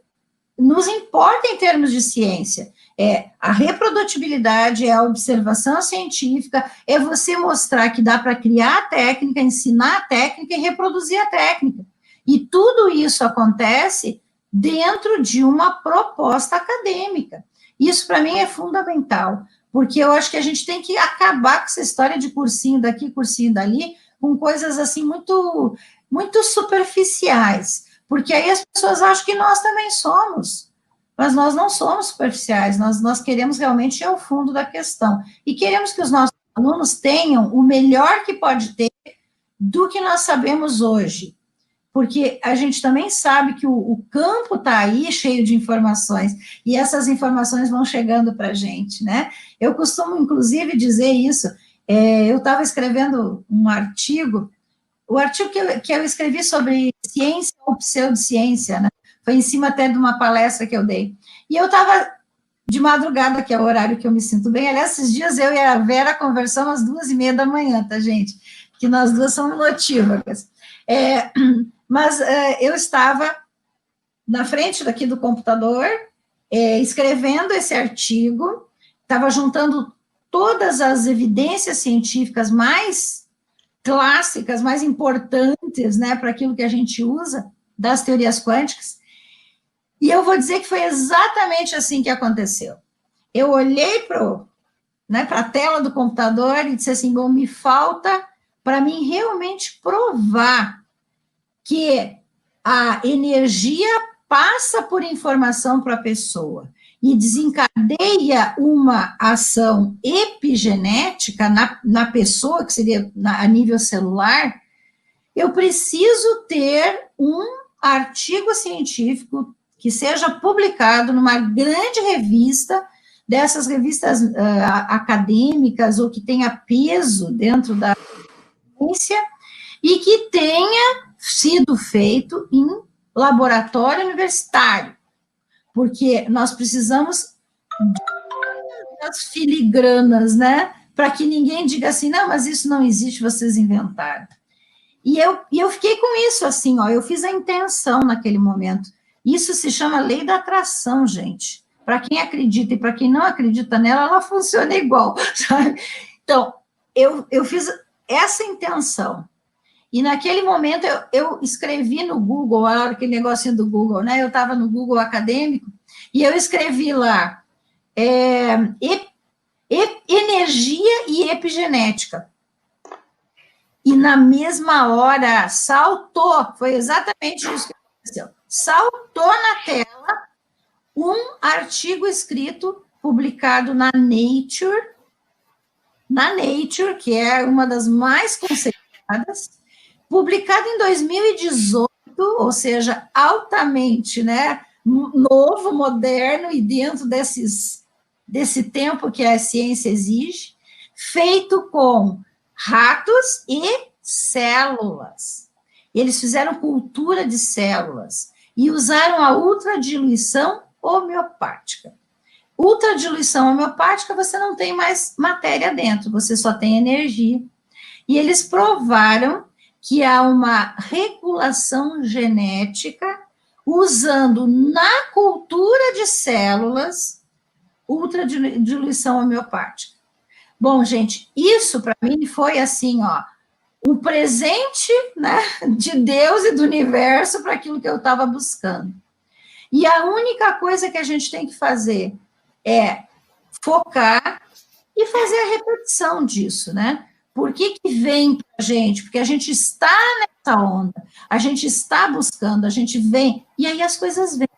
nos importa em termos de ciência. É a reprodutibilidade, é a observação científica, é você mostrar que dá para criar a técnica, ensinar a técnica e reproduzir a técnica. E tudo isso acontece dentro de uma proposta acadêmica. Isso, para mim, é fundamental, porque eu acho que a gente tem que acabar com essa história de cursinho daqui, cursinho dali, com coisas assim muito, muito superficiais, porque aí as pessoas acham que nós também somos, mas nós não somos superficiais, nós queremos realmente ir ao fundo da questão, e queremos que os nossos alunos tenham o melhor que pode ter do que nós sabemos hoje, porque a gente também sabe que o campo está aí cheio de informações, e essas informações vão chegando para a gente, né? Eu costumo, inclusive, dizer isso, eu estava escrevendo um artigo, o artigo que eu escrevi sobre ciência ou pseudociência, né? Foi em cima até de uma palestra que eu dei, e eu estava de madrugada, que é o horário que eu me sinto bem, aliás, esses dias eu e a Vera conversamos às 2h30 da manhã, tá, gente? Que nós duas somos notívacas. Mas eu estava na frente daqui do computador, escrevendo esse artigo, estava juntando todas as evidências científicas mais clássicas, mais importantes, né, para aquilo que a gente usa, das teorias quânticas, e eu vou dizer que foi exatamente assim que aconteceu. Eu olhei para a tela do computador e disse assim, bom, me falta para mim realmente provar que a energia passa por informação para a pessoa e desencadeia uma ação epigenética na pessoa, que seria a nível celular, eu preciso ter um artigo científico que seja publicado numa grande revista, dessas revistas acadêmicas ou que tenha peso dentro da ciência e que tenha sido feito em laboratório universitário, porque nós precisamos das filigranas, né, para que ninguém diga assim, não, mas isso não existe, vocês inventaram. E eu fiquei com isso, assim, eu fiz a intenção naquele momento. Isso se chama lei da atração, gente. Para quem acredita e para quem não acredita nela, ela funciona igual, sabe? Então, eu fiz essa intenção. E naquele momento eu escrevi no Google, aquele negocinho do Google, né? Eu estava no Google acadêmico, e eu escrevi lá energia e epigenética. E na mesma hora saltou, foi exatamente isso que aconteceu. Saltou na tela um artigo escrito, publicado na Nature, que é uma das mais conceituadas, publicado em 2018, ou seja, altamente, né, novo, moderno e dentro desse tempo que a ciência exige, feito com ratos e células. Eles fizeram cultura de células e usaram a ultradiluição homeopática. Ultradiluição homeopática, você não tem mais matéria dentro, você só tem energia. E eles provaram que há uma regulação genética usando na cultura de células ultradiluição homeopática. Bom, gente, isso para mim foi assim, ó, um presente, né, de Deus e do universo para aquilo que eu estava buscando. E a única coisa que a gente tem que fazer é focar e fazer a repetição disso, né? Por que vem para a gente? Porque a gente está nessa onda, a gente está buscando, a gente vem, e aí as coisas vêm.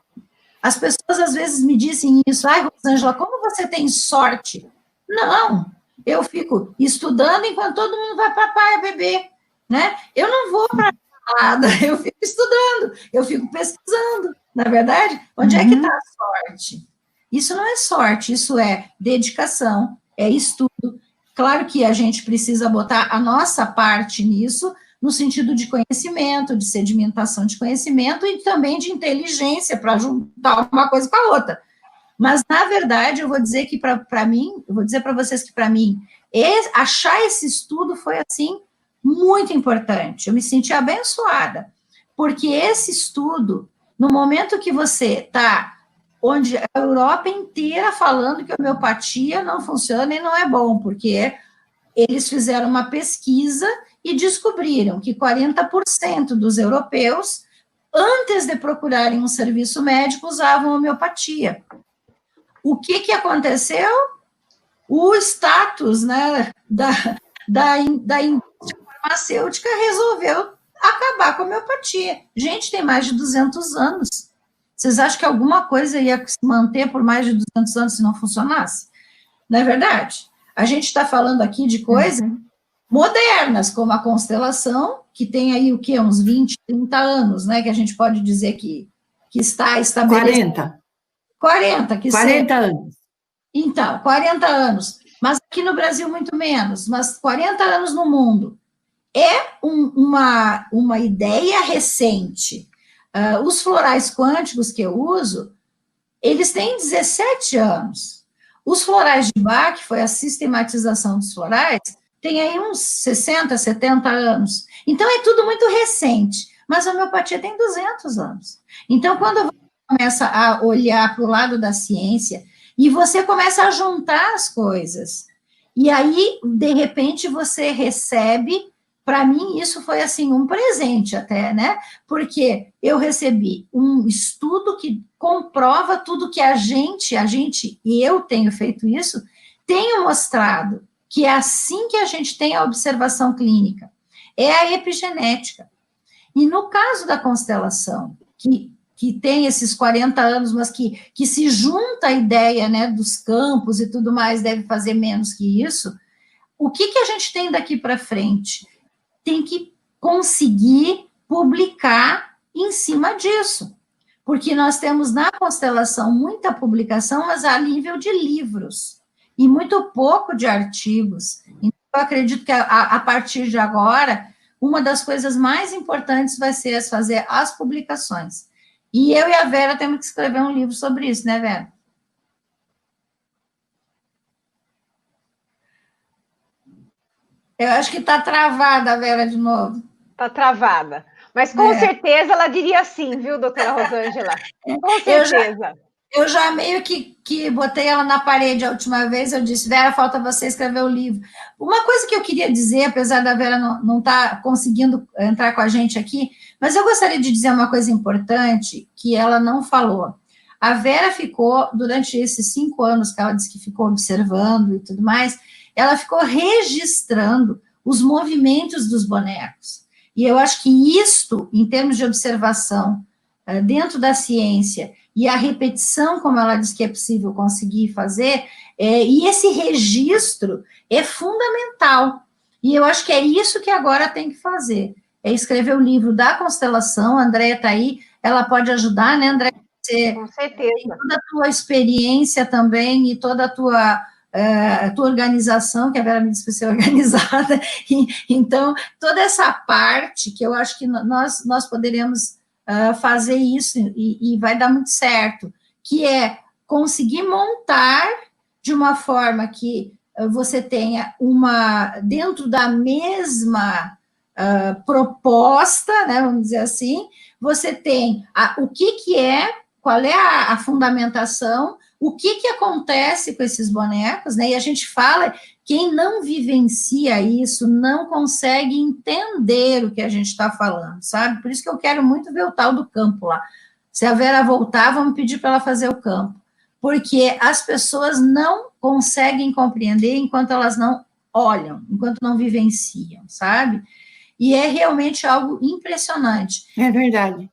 As pessoas às vezes me dizem isso, ai, Rosângela, como você tem sorte? Não, eu fico estudando enquanto todo mundo vai para a praia beber, né? Eu não vou para nada, eu fico estudando, eu fico pesquisando, na verdade, onde é que está a sorte? Isso não é sorte, isso é dedicação, é estudo. Claro que a gente precisa botar a nossa parte nisso, no sentido de conhecimento, de sedimentação de conhecimento e também de inteligência para juntar uma coisa com a outra. Mas, na verdade, eu vou dizer que para mim, eu vou dizer para vocês que para mim, achar esse estudo foi, assim, muito importante. Eu me senti abençoada, porque esse estudo, no momento que você está, onde a Europa inteira falando que a homeopatia não funciona e não é bom, porque eles fizeram uma pesquisa e descobriram que 40% dos europeus, antes de procurarem um serviço médico, usavam homeopatia. O que aconteceu? O status, né, da indústria farmacêutica resolveu acabar com a homeopatia. Gente, tem mais de 200 anos. Vocês acham que alguma coisa ia se manter por mais de 200 anos se não funcionasse? Não é verdade? A gente está falando aqui de coisas modernas, como a constelação, que tem aí o quê? Uns 20, 30 anos, né? Que a gente pode dizer que está estabelecida. 40 anos. Então, 40 anos. Mas aqui no Brasil, muito menos. Mas 40 anos no mundo. É uma ideia recente. Os florais quânticos que eu uso, eles têm 17 anos. Os florais de Bach, que foi a sistematização dos florais, tem aí uns 60, 70 anos. Então, é tudo muito recente. Mas a homeopatia tem 200 anos. Então, quando você começa a olhar para o lado da ciência e você começa a juntar as coisas, e aí, de repente, você recebe... Para mim, isso foi, assim, um presente até, né? Porque eu recebi um estudo que comprova tudo que a gente, e eu tenho feito isso, tenho mostrado que é assim que a gente tem a observação clínica. É a epigenética. E no caso da constelação, que tem esses 40 anos, mas que se junta a ideia, né, dos campos e tudo mais, deve fazer menos que isso, o que a gente tem daqui para frente? Tem que conseguir publicar em cima disso, porque nós temos na constelação muita publicação, mas a nível de livros, e muito pouco de artigos. Então, eu acredito que a partir de agora, uma das coisas mais importantes vai ser fazer as publicações. E eu e a Vera temos que escrever um livro sobre isso, né, Vera? Eu acho que está travada a Vera de novo. Está travada. Mas com certeza ela diria sim, viu, doutora Rosângela? Com certeza. Eu já meio que botei ela na parede a última vez, eu disse, Vera, falta você escrever o livro. Uma coisa que eu queria dizer, apesar da Vera não estar conseguindo entrar com a gente aqui, mas eu gostaria de dizer uma coisa importante que ela não falou. A Vera ficou, durante esses 5 anos que ela disse que ficou observando e tudo mais, ela ficou registrando os movimentos dos bonecos. E eu acho que isto, em termos de observação, dentro da ciência, e a repetição, como ela disse que é possível conseguir fazer, e esse registro é fundamental. E eu acho que é isso que agora tem que fazer, é escrever o livro da constelação. A Andréia está aí, ela pode ajudar, né, Andréia? Você com certeza. Tem toda a tua experiência também, e toda a tua organização, que a Vera me disse para ser organizada, então, toda essa parte que eu acho que nós poderemos fazer isso, e vai dar muito certo, que é conseguir montar de uma forma que você tenha dentro da mesma proposta, né, vamos dizer assim, você tem o que é, qual é a fundamentação, o que acontece com esses bonecos, né, e a gente fala, quem não vivencia isso não consegue entender o que a gente está falando, sabe? Por isso que eu quero muito ver o tal do campo lá. Se a Vera voltar, vamos pedir para ela fazer o campo, porque as pessoas não conseguem compreender enquanto elas não olham, enquanto não vivenciam, sabe? E é realmente algo impressionante. É verdade.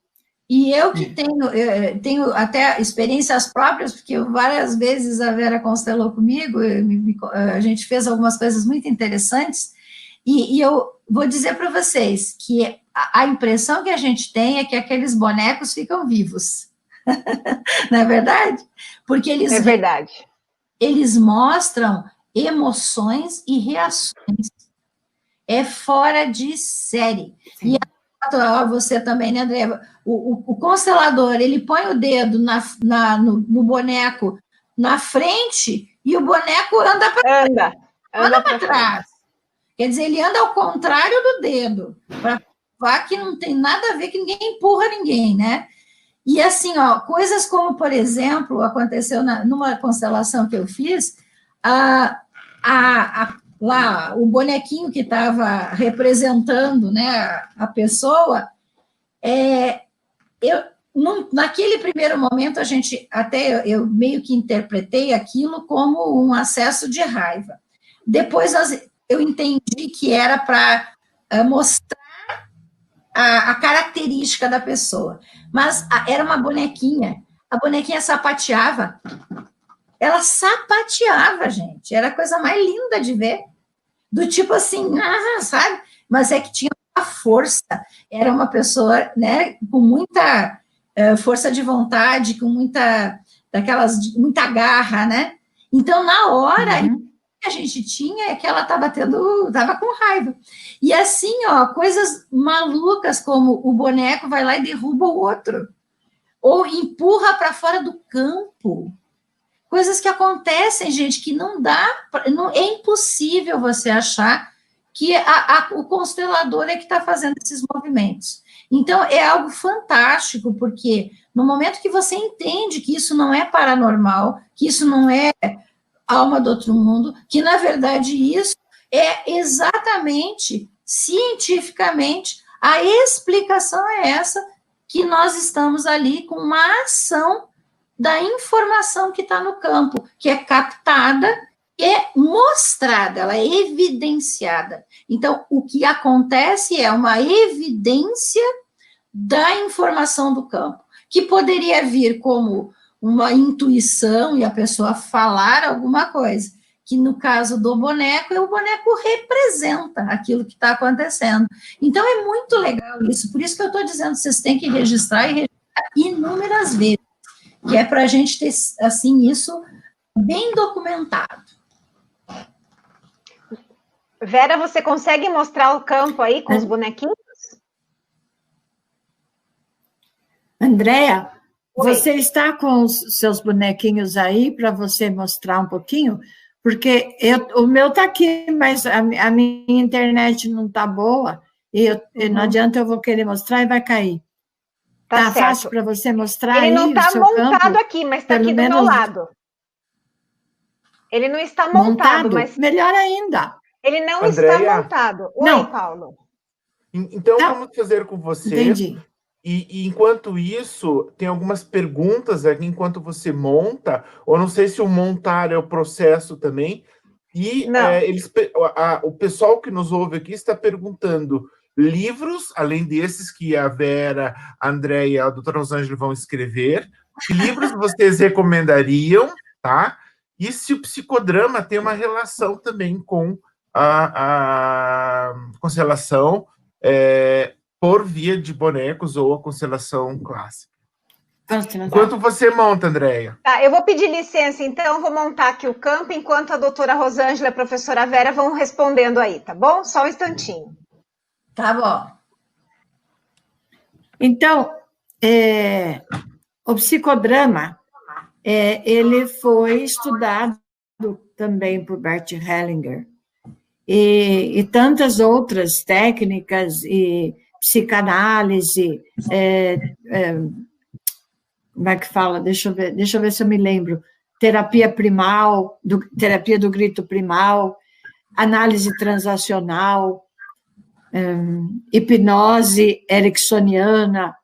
E eu que tenho até experiências próprias, porque várias vezes a Vera constelou comigo, a gente fez algumas coisas muito interessantes, e eu vou dizer para vocês que a impressão que a gente tem é que aqueles bonecos ficam vivos. Não é verdade? Porque É verdade. Eles mostram emoções e reações. É fora de série. Sim. E você também, né, André? O constelador, ele põe o dedo no boneco na frente e o boneco anda para trás. Quer dizer, ele anda ao contrário do dedo, para provar que não tem nada a ver, que ninguém empurra ninguém, né? E assim, ó, coisas como, por exemplo, aconteceu numa constelação que eu fiz, lá, o bonequinho que estava representando, né, a pessoa, naquele primeiro momento, eu meio que interpretei aquilo como um acesso de raiva. Depois eu entendi que era para mostrar a característica da pessoa, mas era uma bonequinha, a bonequinha sapateava, ela sapateava, gente, era a coisa mais linda de ver, do tipo assim, sabe? Mas é que tinha uma força, era uma pessoa, né, com muita força de vontade, com muita garra, né? Então, na hora, que a gente tinha é que ela estava com raiva. E assim, ó, coisas malucas como o boneco vai lá e derruba o outro, ou empurra para fora do campo. Coisas que acontecem, gente, que não dá, é impossível você achar que o constelador é que está fazendo esses movimentos. Então, é algo fantástico, porque no momento que você entende que isso não é paranormal, que isso não é alma do outro mundo, que, na verdade, isso é exatamente, cientificamente, a explicação é essa, que nós estamos ali com uma ação da informação que está no campo, que é captada, é mostrada, ela é evidenciada. Então, o que acontece é uma evidência da informação do campo, que poderia vir como uma intuição e a pessoa falar alguma coisa, que no caso do boneco, o boneco representa aquilo que está acontecendo. Então, é muito legal isso, por isso que eu estou dizendo, vocês têm que registrar e registrar inúmeras vezes, que é para a gente ter, assim, isso bem documentado. Vera, você consegue mostrar o campo aí com os bonequinhos? Andréa, você está com os seus bonequinhos aí para você mostrar um pouquinho? Porque o meu está aqui, mas a minha internet não está boa, e não adianta, eu vou querer mostrar e vai cair. Tá fácil para você mostrar? Ele não está montado campo, aqui, mas está aqui do meu lado. Ele não está montado, mas... Melhor ainda. Ele não está montado. Oi, Paulo. Então, vamos fazer com você. Entendi. E enquanto isso, tem algumas perguntas aqui enquanto você monta, ou não sei se o montar é o processo também. E o pessoal que nos ouve aqui está perguntando livros, além desses que a Vera, a Andréia e a doutora Rosângela vão escrever, que livros vocês recomendariam, tá? E se o psicodrama tem uma relação também com a constelação por via de bonecos ou a constelação clássica. Enquanto você monta, Andréia. Tá, eu vou pedir licença, então, vou montar aqui o campo, enquanto a doutora Rosângela e a professora Vera vão respondendo aí, tá bom? Só um instantinho. Tá bom. Então, o psicodrama, ele foi estudado também por Bert Hellinger, e tantas outras técnicas, e psicanálise, como é que fala? Deixa eu ver se eu me lembro. Terapia primal, terapia do grito primal, análise transacional, hipnose ericksoniana,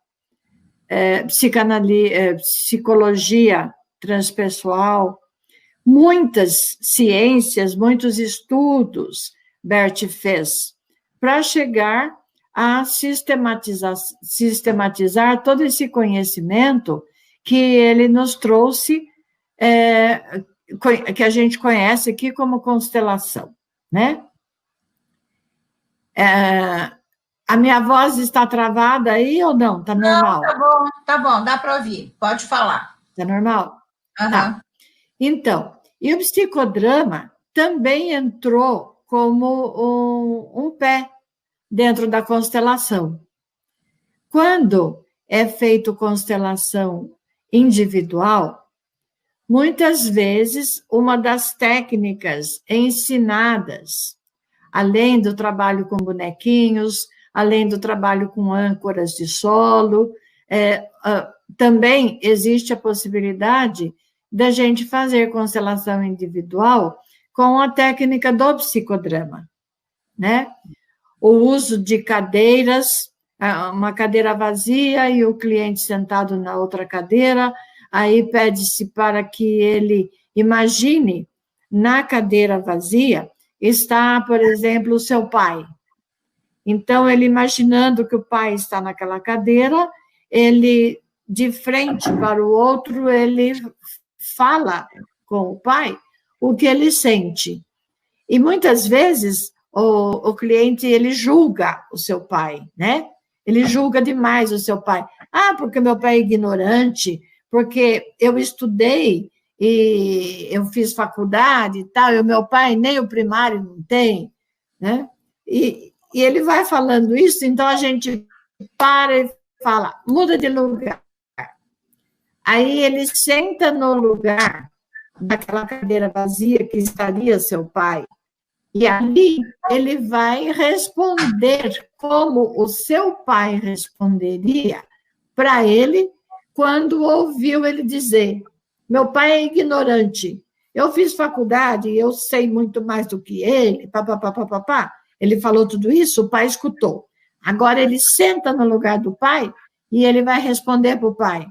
psicologia transpessoal, muitas ciências, muitos estudos Bert fez para chegar a sistematizar todo esse conhecimento que ele nos trouxe, que a gente conhece aqui como constelação, né? A minha voz está travada aí ou não? Está normal? Não, tá bom, dá para ouvir, pode falar. Está normal? Uhum. Tá. Então, e o psicodrama também entrou como um pé dentro da constelação. Quando é feito constelação individual, muitas vezes uma das técnicas ensinadas, além do trabalho com bonequinhos, além do trabalho com âncoras de solo, também existe a possibilidade da gente fazer constelação individual com a técnica do psicodrama, né? O uso de cadeiras, uma cadeira vazia e o cliente sentado na outra cadeira, aí pede-se para que ele imagine na cadeira vazia está, por exemplo, o seu pai. Então, ele imaginando que o pai está naquela cadeira, ele, de frente para o outro, ele fala com o pai o que ele sente. E muitas vezes o cliente, ele julga o seu pai, né? Ele julga demais o seu pai. Porque meu pai é ignorante, porque eu estudei e eu fiz faculdade e tal, e o meu pai nem o primário não tem, né? E ele vai falando isso, então a gente para e fala, muda de lugar. Aí ele senta no lugar daquela cadeira vazia que estaria seu pai, e ali ele vai responder como o seu pai responderia para ele quando ouviu ele dizer, meu pai é ignorante, eu fiz faculdade, eu sei muito mais do que ele, papapá. Ele falou tudo isso, o pai escutou. Agora ele senta no lugar do pai e ele vai responder para o pai,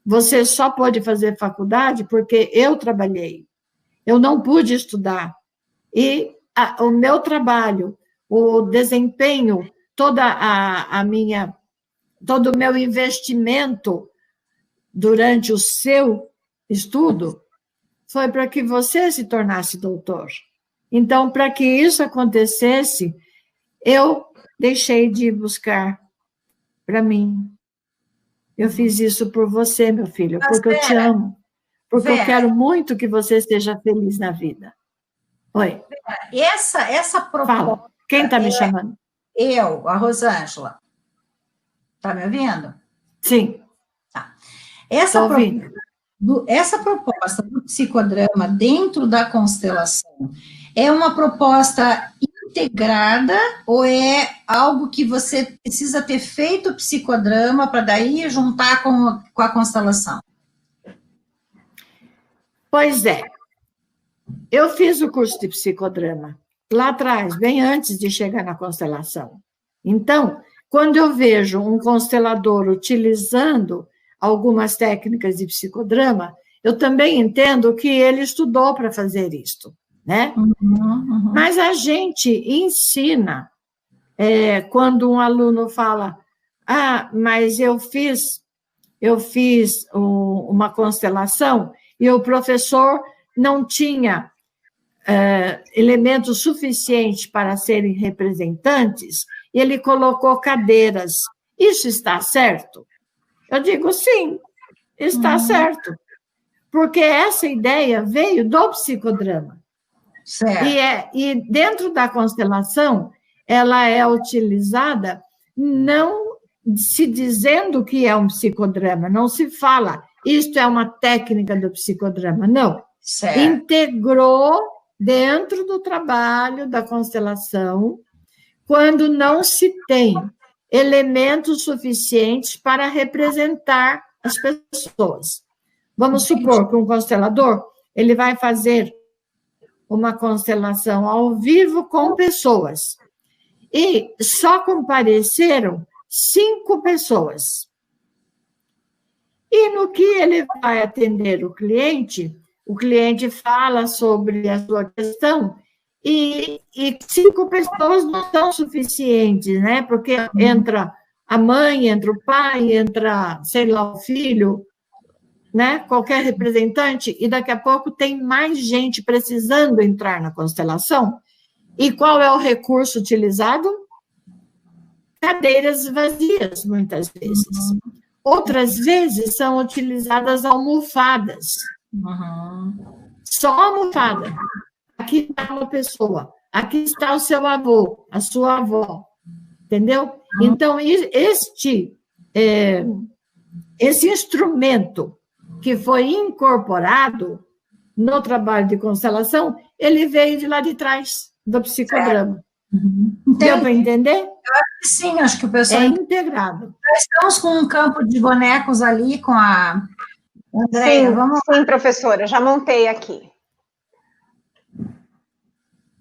você só pode fazer faculdade porque eu trabalhei, eu não pude estudar. E o meu trabalho, o desempenho, todo o meu investimento durante o seu estudo foi para que você se tornasse doutor. Então, para que isso acontecesse, eu deixei de buscar para mim. Eu fiz isso por você, meu filho, porque eu te amo, porque eu quero muito que você seja feliz na vida. Oi. Essa proposta... Fala. Quem está me chamando? Eu, a Rosângela. Está me ouvindo? Sim. Tá. Essa proposta do psicodrama dentro da constelação é uma proposta integrada ou é algo que você precisa ter feito o psicodrama para daí juntar com a constelação? Pois é. Eu fiz o curso de psicodrama lá atrás, bem antes de chegar na constelação. Então, quando eu vejo um constelador utilizando algumas técnicas de psicodrama, eu também entendo que ele estudou para fazer isto, né? Uhum. Mas a gente ensina, quando um aluno fala, mas eu fiz uma constelação e o professor não tinha elementos suficientes para serem representantes, e ele colocou cadeiras. Isso está certo? Eu digo, sim, está certo. Porque essa ideia veio do psicodrama. Certo. E dentro da constelação, ela é utilizada não se dizendo que é um psicodrama, não se fala, isto é uma técnica do psicodrama, não. Certo. Integrou dentro do trabalho da constelação quando não se tem elementos suficientes para representar as pessoas. Vamos supor que um constelador, ele vai fazer uma constelação ao vivo com pessoas. E só compareceram 5 pessoas. E no que ele vai atender o cliente fala sobre a sua questão, e 5 pessoas não são suficientes, né? Porque entra a mãe, entra o pai, entra, sei lá, o filho, né? Qualquer representante, e daqui a pouco tem mais gente precisando entrar na constelação. E qual é o recurso utilizado? Cadeiras vazias, muitas vezes. Outras vezes são utilizadas almofadas. Só almofada. Aqui está uma pessoa, aqui está o seu avô, a sua avó. Entendeu? Então, esse instrumento que foi incorporado no trabalho de constelação, ele veio de lá de trás, do psicodrama. Deu para entender? Sim, acho que o pessoal... É integrado. Nós estamos com um campo de bonecos ali, com a Andréia. Sim, professora, já montei aqui.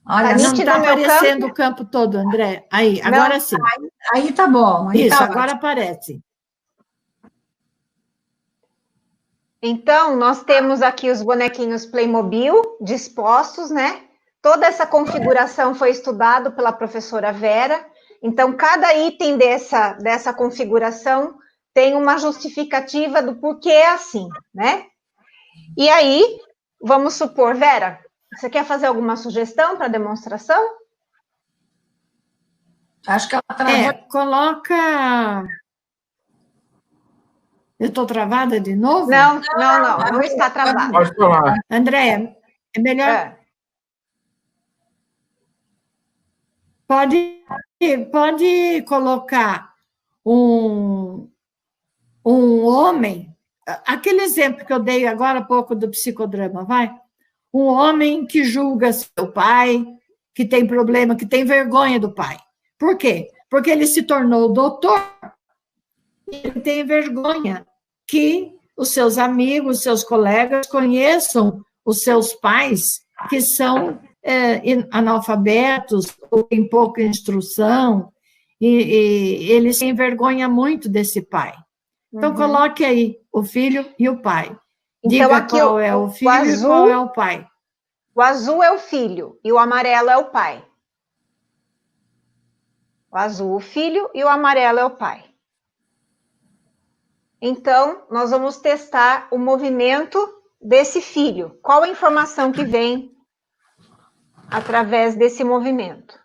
Olha, não está aparecendo o campo todo, André. Aí, agora sim. Aí tá bom. Aí isso, tá agora aparece. Então, nós temos aqui os bonequinhos Playmobil dispostos, né? Toda essa configuração foi estudada pela professora Vera. Então, cada item dessa configuração tem uma justificativa do porquê é assim, né? E aí, vamos supor, Vera, você quer fazer alguma sugestão para demonstração? Acho que ela travou. Coloca... Eu estou travada de novo? Não está travada. Pode falar. Andréia, é melhor... Pode colocar um homem, aquele exemplo que eu dei agora há pouco do psicodrama, vai? Um homem que julga seu pai, que tem problema, que tem vergonha do pai. Por quê? Porque ele se tornou doutor e ele tem vergonha que os seus amigos, os seus colegas conheçam os seus pais, que são analfabetos, ou têm pouca instrução, e ele se envergonha muito desse pai. Então, coloque aí o filho e o pai. Diga então, aqui qual é o filho e qual é o pai. O azul é o filho e o amarelo é o pai. O azul, o filho, e o amarelo é o pai. Então, nós vamos testar o movimento desse filho. Qual a informação que vem através desse movimento?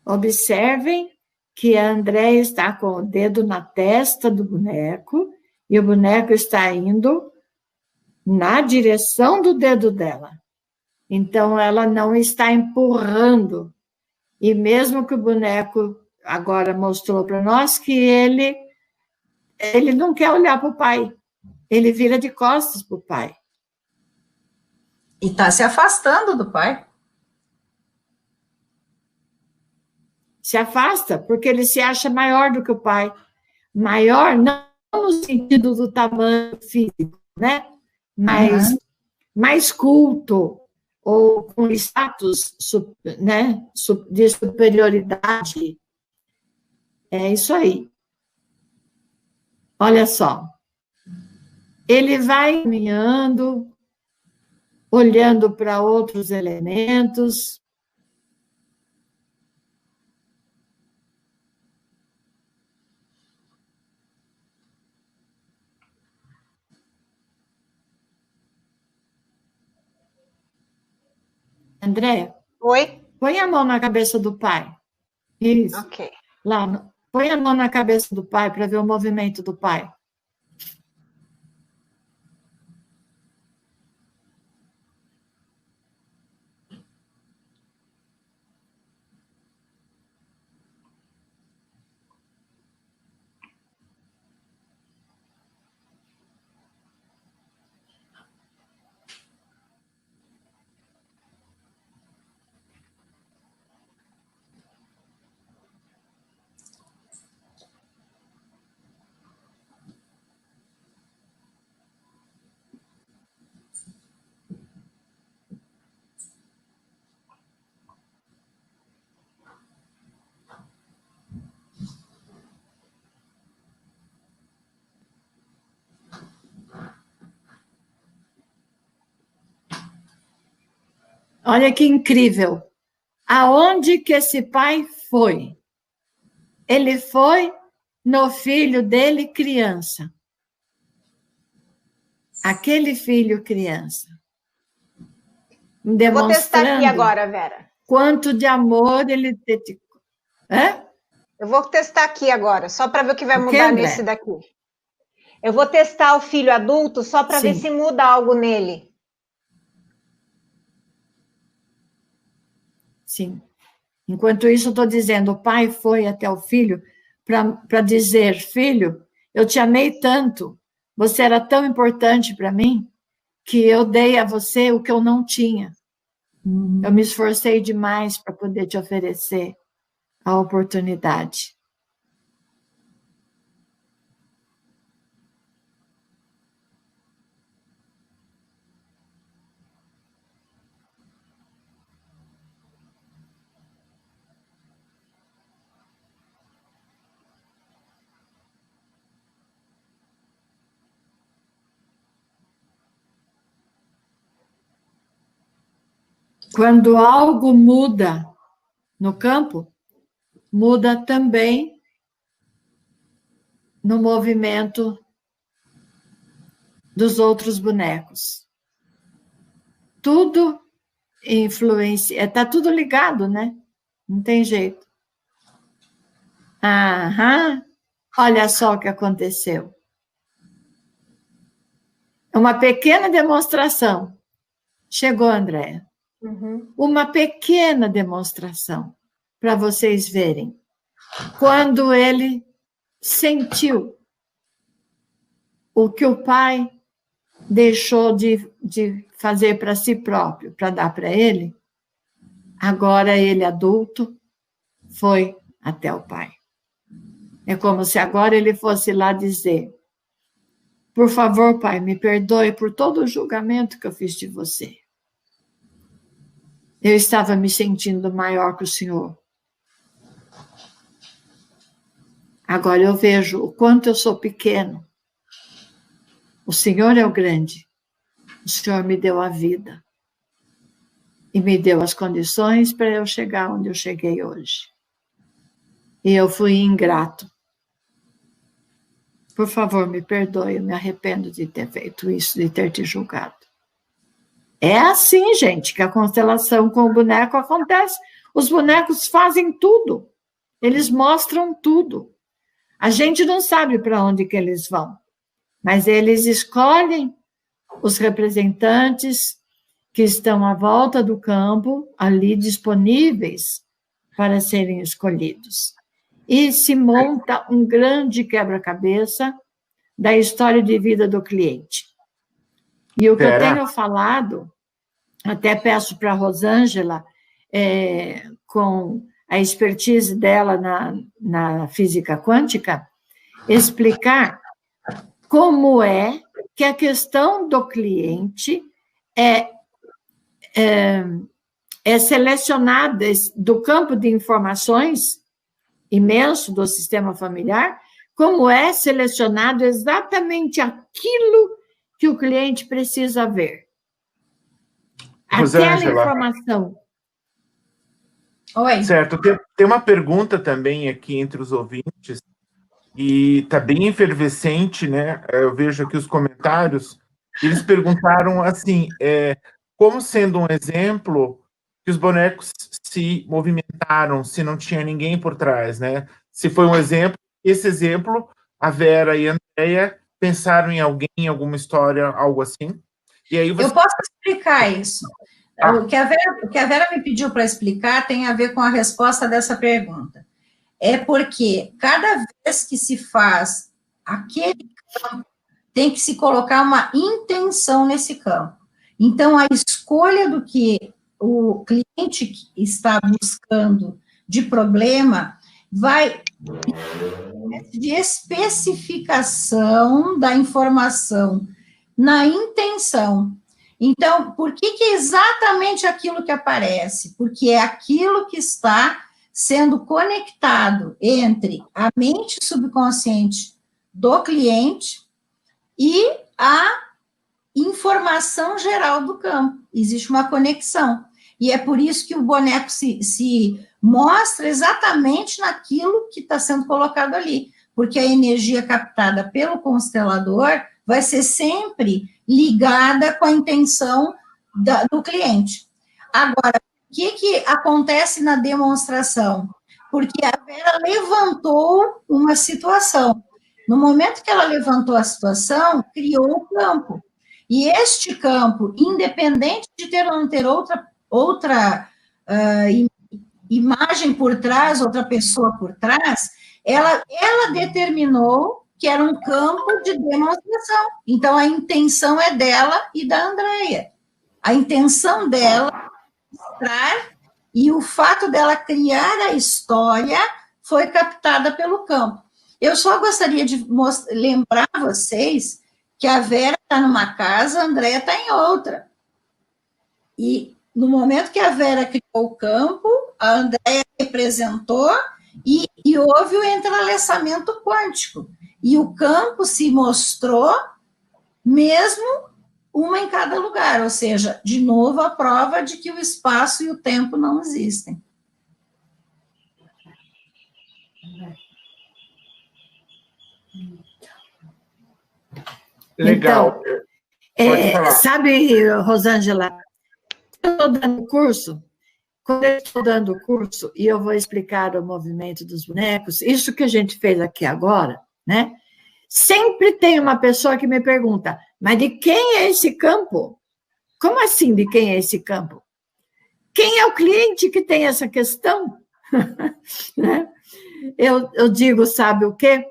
Observem que a Andréia está com o dedo na testa do boneco e o boneco está indo na direção do dedo dela. Então, ela não está empurrando. E mesmo que o boneco agora mostrou para nós que ele não quer olhar para o pai. Ele vira de costas para o pai. E está se afastando do pai. Se afasta, porque ele se acha maior do que o pai. Maior não no sentido do tamanho físico, né? Mas mais culto, ou com status, né? De superioridade. É isso aí. Olha só. Ele vai caminhando, olhando para outros elementos. Andréia? Oi? Põe a mão na cabeça do pai. Isso. Ok. Lá, Põe a mão na cabeça do pai para ver o movimento do pai. Olha que incrível. Aonde que esse pai foi? Ele foi no filho dele, criança. Aquele filho, criança. Vou testar aqui agora, Vera. Quanto de amor ele dedicou. Hã? Eu vou testar aqui agora, só para ver o que vai mudar nesse daqui. Eu vou testar o filho adulto só para ver se muda algo nele. Sim. Enquanto isso, eu estou dizendo, o pai foi até o filho para dizer, filho, eu te amei tanto, você era tão importante para mim, que eu dei a você o que eu não tinha. Eu me esforcei demais para poder te oferecer a oportunidade. Quando algo muda no campo, muda também no movimento dos outros bonecos. Tudo influencia, está tudo ligado, né? Não tem jeito. Aham, olha só o que aconteceu. Uma pequena demonstração. Chegou, Andréa. Uma pequena demonstração para vocês verem. Quando ele sentiu o que o pai deixou de fazer para si próprio, para dar para ele, agora ele, adulto, foi até o pai. É como se agora ele fosse lá dizer, por favor, pai, me perdoe por todo o julgamento que eu fiz de você. Eu estava me sentindo maior que o Senhor. Agora eu vejo o quanto eu sou pequeno. O Senhor é o grande. O Senhor me deu a vida. E me deu as condições para eu chegar onde eu cheguei hoje. E eu fui ingrato. Por favor, me perdoe, eu me arrependo de ter feito isso, de ter te julgado. É assim, gente, que a constelação com o boneco acontece. Os bonecos fazem tudo. Eles mostram tudo. A gente não sabe para onde que eles vão, mas eles escolhem os representantes que estão à volta do campo, ali disponíveis para serem escolhidos. E se monta um grande quebra-cabeça da história de vida do cliente. E o que eu tenho falado, até peço para a Rosângela, com a expertise dela na física quântica, explicar como é que a questão do cliente é selecionada do campo de informações imenso do sistema familiar, como é selecionado exatamente aquilo que o cliente precisa ver. Aquela informação. Oi. Certo, tem uma pergunta também aqui entre os ouvintes, e está bem efervescente, né? Eu vejo aqui os comentários, eles perguntaram assim, como sendo um exemplo que os bonecos se movimentaram, se não tinha ninguém por trás, né? se foi um exemplo, esse exemplo, a Vera e a Andréia pensaram em alguém, em alguma história, algo assim? E aí você... Eu posso explicar isso. O que a Vera me pediu para explicar tem a ver com a resposta dessa pergunta. É porque cada vez que se faz aquele campo, tem que se colocar uma intenção nesse campo. Então, a escolha do que o cliente está buscando de problema vai de especificação da informação na intenção. Então, por que é exatamente aquilo que aparece? Porque é aquilo que está sendo conectado entre a mente subconsciente do cliente e a informação geral do campo. Existe uma conexão. E é por isso que o boneco se mostra exatamente naquilo que está sendo colocado ali. Porque a energia captada pelo constelador vai ser sempre ligada com a intenção do cliente. Agora, o que acontece na demonstração? Porque a Vera levantou uma situação. No momento que ela levantou a situação, criou o campo. E este campo, independente de ter ou não ter outra imagem por trás, outra pessoa por trás, ela determinou que era um campo de demonstração. Então, a intenção é dela e da Andréia. A intenção dela é mostrar, e o fato dela criar a história foi captada pelo campo. Eu só gostaria de lembrar vocês que a Vera está numa casa, a Andréia está em outra. E no momento que a Vera criou o campo, a Andréia representou e houve o entrelaçamento quântico. E o campo se mostrou mesmo uma em cada lugar, ou seja, de novo a prova de que o espaço e o tempo não existem. Legal. Então, sabe, Rosângela, eu estou dando curso, quando eu estou dando o curso, e eu vou explicar o movimento dos bonecos, isso que a gente fez aqui agora, né? Sempre tem uma pessoa que me pergunta, mas de quem é esse campo? Como assim de quem é esse campo? Quem é o cliente que tem essa questão? eu digo, sabe o quê?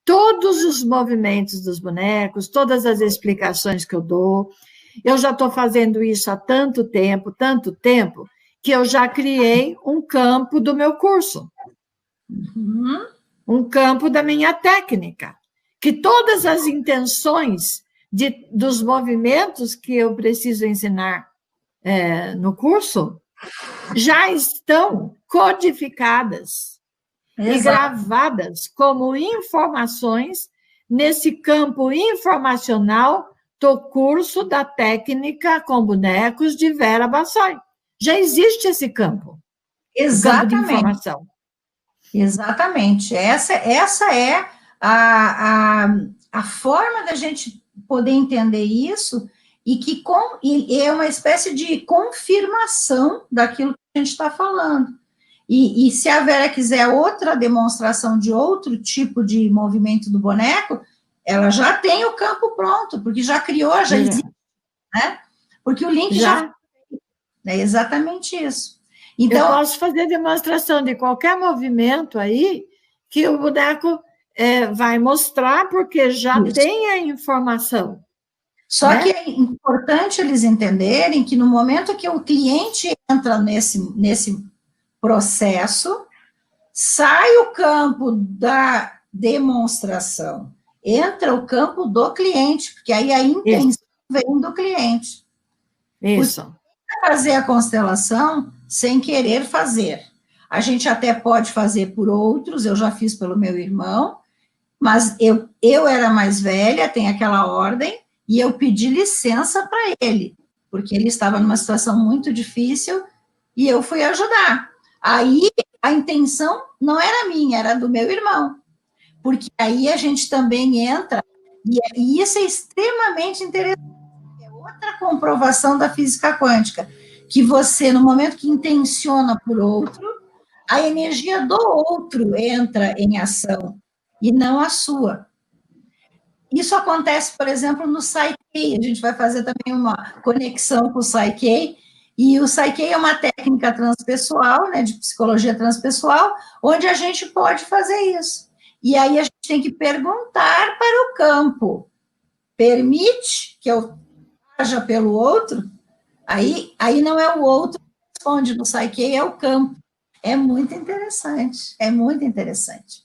Todos os movimentos dos bonecos, todas as explicações que eu dou, eu já estou fazendo isso há tanto tempo, que eu já criei um campo do meu curso. Um campo da minha técnica, que todas as intenções dos movimentos que eu preciso ensinar no curso já estão codificadas e gravadas como informações nesse campo informacional do curso da técnica com bonecos de Vera Bassoi. Já existe esse campo. Exatamente. Campo de informação. Exatamente. Essa é a forma da gente poder entender isso e que é uma espécie de confirmação daquilo que a gente está falando. E se a Vera quiser outra demonstração de outro tipo de movimento do boneco, ela já tem o campo pronto, porque já criou, já existe, né? Porque o link já é exatamente isso. Então, eu posso fazer demonstração de qualquer movimento aí que o boneco vai mostrar, porque já tem a informação. Só que é importante eles entenderem que no momento que o cliente entra nesse processo, sai o campo da demonstração, entra o campo do cliente, porque aí a intenção vem do cliente. Isso. Fazer a constelação sem querer fazer. A gente até pode fazer por outros, eu já fiz pelo meu irmão, mas eu era mais velha, tem aquela ordem, e eu pedi licença para ele, porque ele estava numa situação muito difícil, e eu fui ajudar. Aí, a intenção não era minha, era do meu irmão, porque aí a gente também entra, e isso é extremamente interessante, é outra comprovação da física quântica, que você, no momento que intenciona por outro, a energia do outro entra em ação, e não a sua. Isso acontece, por exemplo, no Psyche. A gente vai fazer também uma conexão com o Psyche, e o Psyche é uma técnica transpessoal, né, de psicologia transpessoal, onde a gente pode fazer isso. E aí a gente tem que perguntar para o campo: permite que eu haja pelo outro? Aí não é o outro que responde no Psyche, é o campo. É muito interessante, é muito interessante.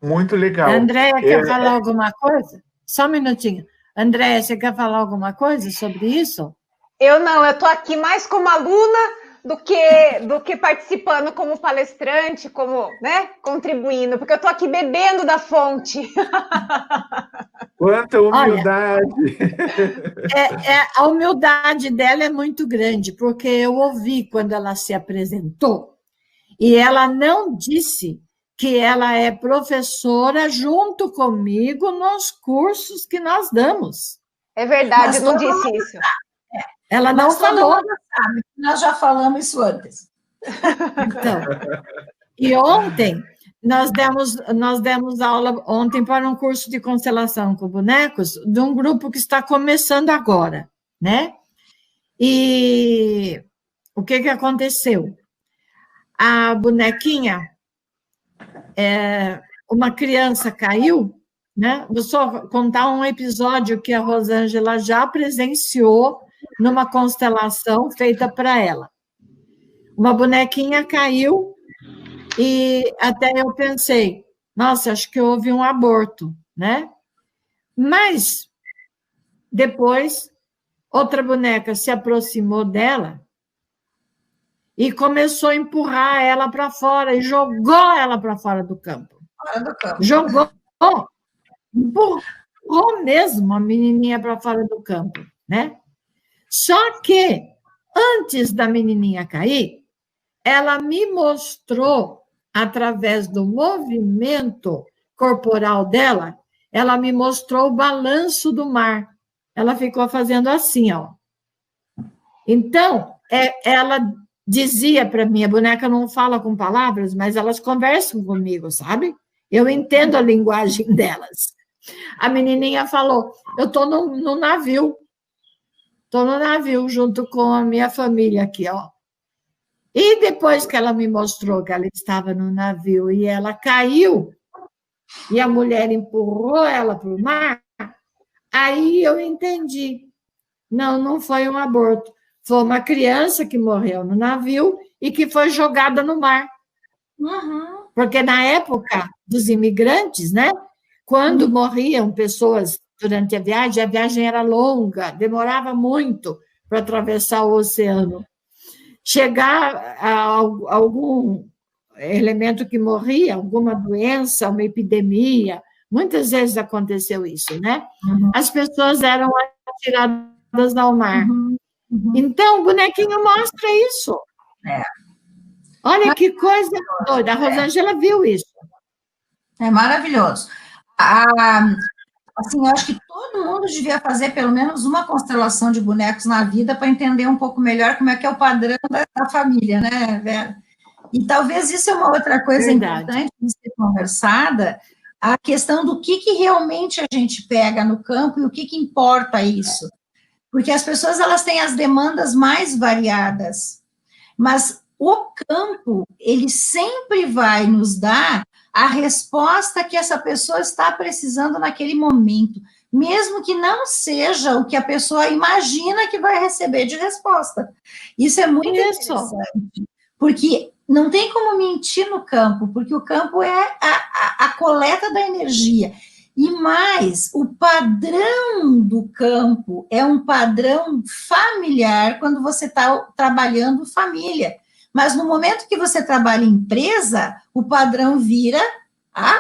Muito legal. Andréia, quer falar alguma coisa? Só um minutinho. Andréia, você quer falar alguma coisa sobre isso? Eu não, eu estou aqui mais como aluna do que participando como palestrante, como, né, contribuindo, porque eu estou aqui bebendo da fonte. Quanta humildade! Olha, a humildade dela é muito grande, porque eu ouvi quando ela se apresentou, e ela não disse que ela é professora junto comigo nos cursos que nós damos. É verdade, não disse isso. Ela não falou. Sabe, nós já falamos isso antes. Então, e ontem, nós demos aula ontem para um curso de constelação com bonecos de um grupo que está começando agora, né? E o que aconteceu? A bonequinha, uma criança caiu, né? Vou só contar um episódio que a Rosângela já presenciou numa constelação feita para ela. Uma bonequinha caiu e até eu pensei, nossa, acho que houve um aborto, né? Mas depois outra boneca se aproximou dela e começou a empurrar ela para fora e jogou ela para fora do campo. Fora do campo. Jogou, empurrou mesmo a menininha para fora do campo, né? Só que, antes da menininha cair, ela me mostrou, através do movimento corporal dela, ela me mostrou o balanço do mar. Ela ficou fazendo assim, ó. Então, ela dizia para mim, a boneca não fala com palavras, mas elas conversam comigo, sabe? Eu entendo a linguagem delas. A menininha falou, eu estou no navio. Estou no navio junto com a minha família aqui, ó. E depois que ela me mostrou que ela estava no navio e ela caiu, e a mulher empurrou ela para o mar, aí eu entendi. Não foi um aborto. Foi uma criança que morreu no navio e que foi jogada no mar. Uhum. Porque na época dos imigrantes, né? Quando morriam pessoas durante a viagem era longa, demorava muito para atravessar o oceano. Chegar a algum elemento que morria, alguma doença, uma epidemia, muitas vezes aconteceu isso, né? Uhum. As pessoas eram atiradas ao mar. Uhum. Então, o bonequinho mostra isso. Olha que coisa doida. A Rosângela viu isso. É maravilhoso. Assim, eu acho que todo mundo devia fazer pelo menos uma constelação de bonecos na vida para entender um pouco melhor como é que é o padrão da família, né, Vera? E talvez isso é uma outra coisa importante de ser conversada, a questão do que realmente a gente pega no campo e o que importa isso. Porque as pessoas, elas têm as demandas mais variadas, mas o campo, ele sempre vai nos dar a resposta que essa pessoa está precisando naquele momento, mesmo que não seja o que a pessoa imagina que vai receber de resposta. Isso é muito interessante, porque não tem como mentir no campo, porque o campo é a coleta da energia. E mais, o padrão do campo é um padrão familiar quando você está trabalhando família. Mas no momento que você trabalha em empresa, o padrão vira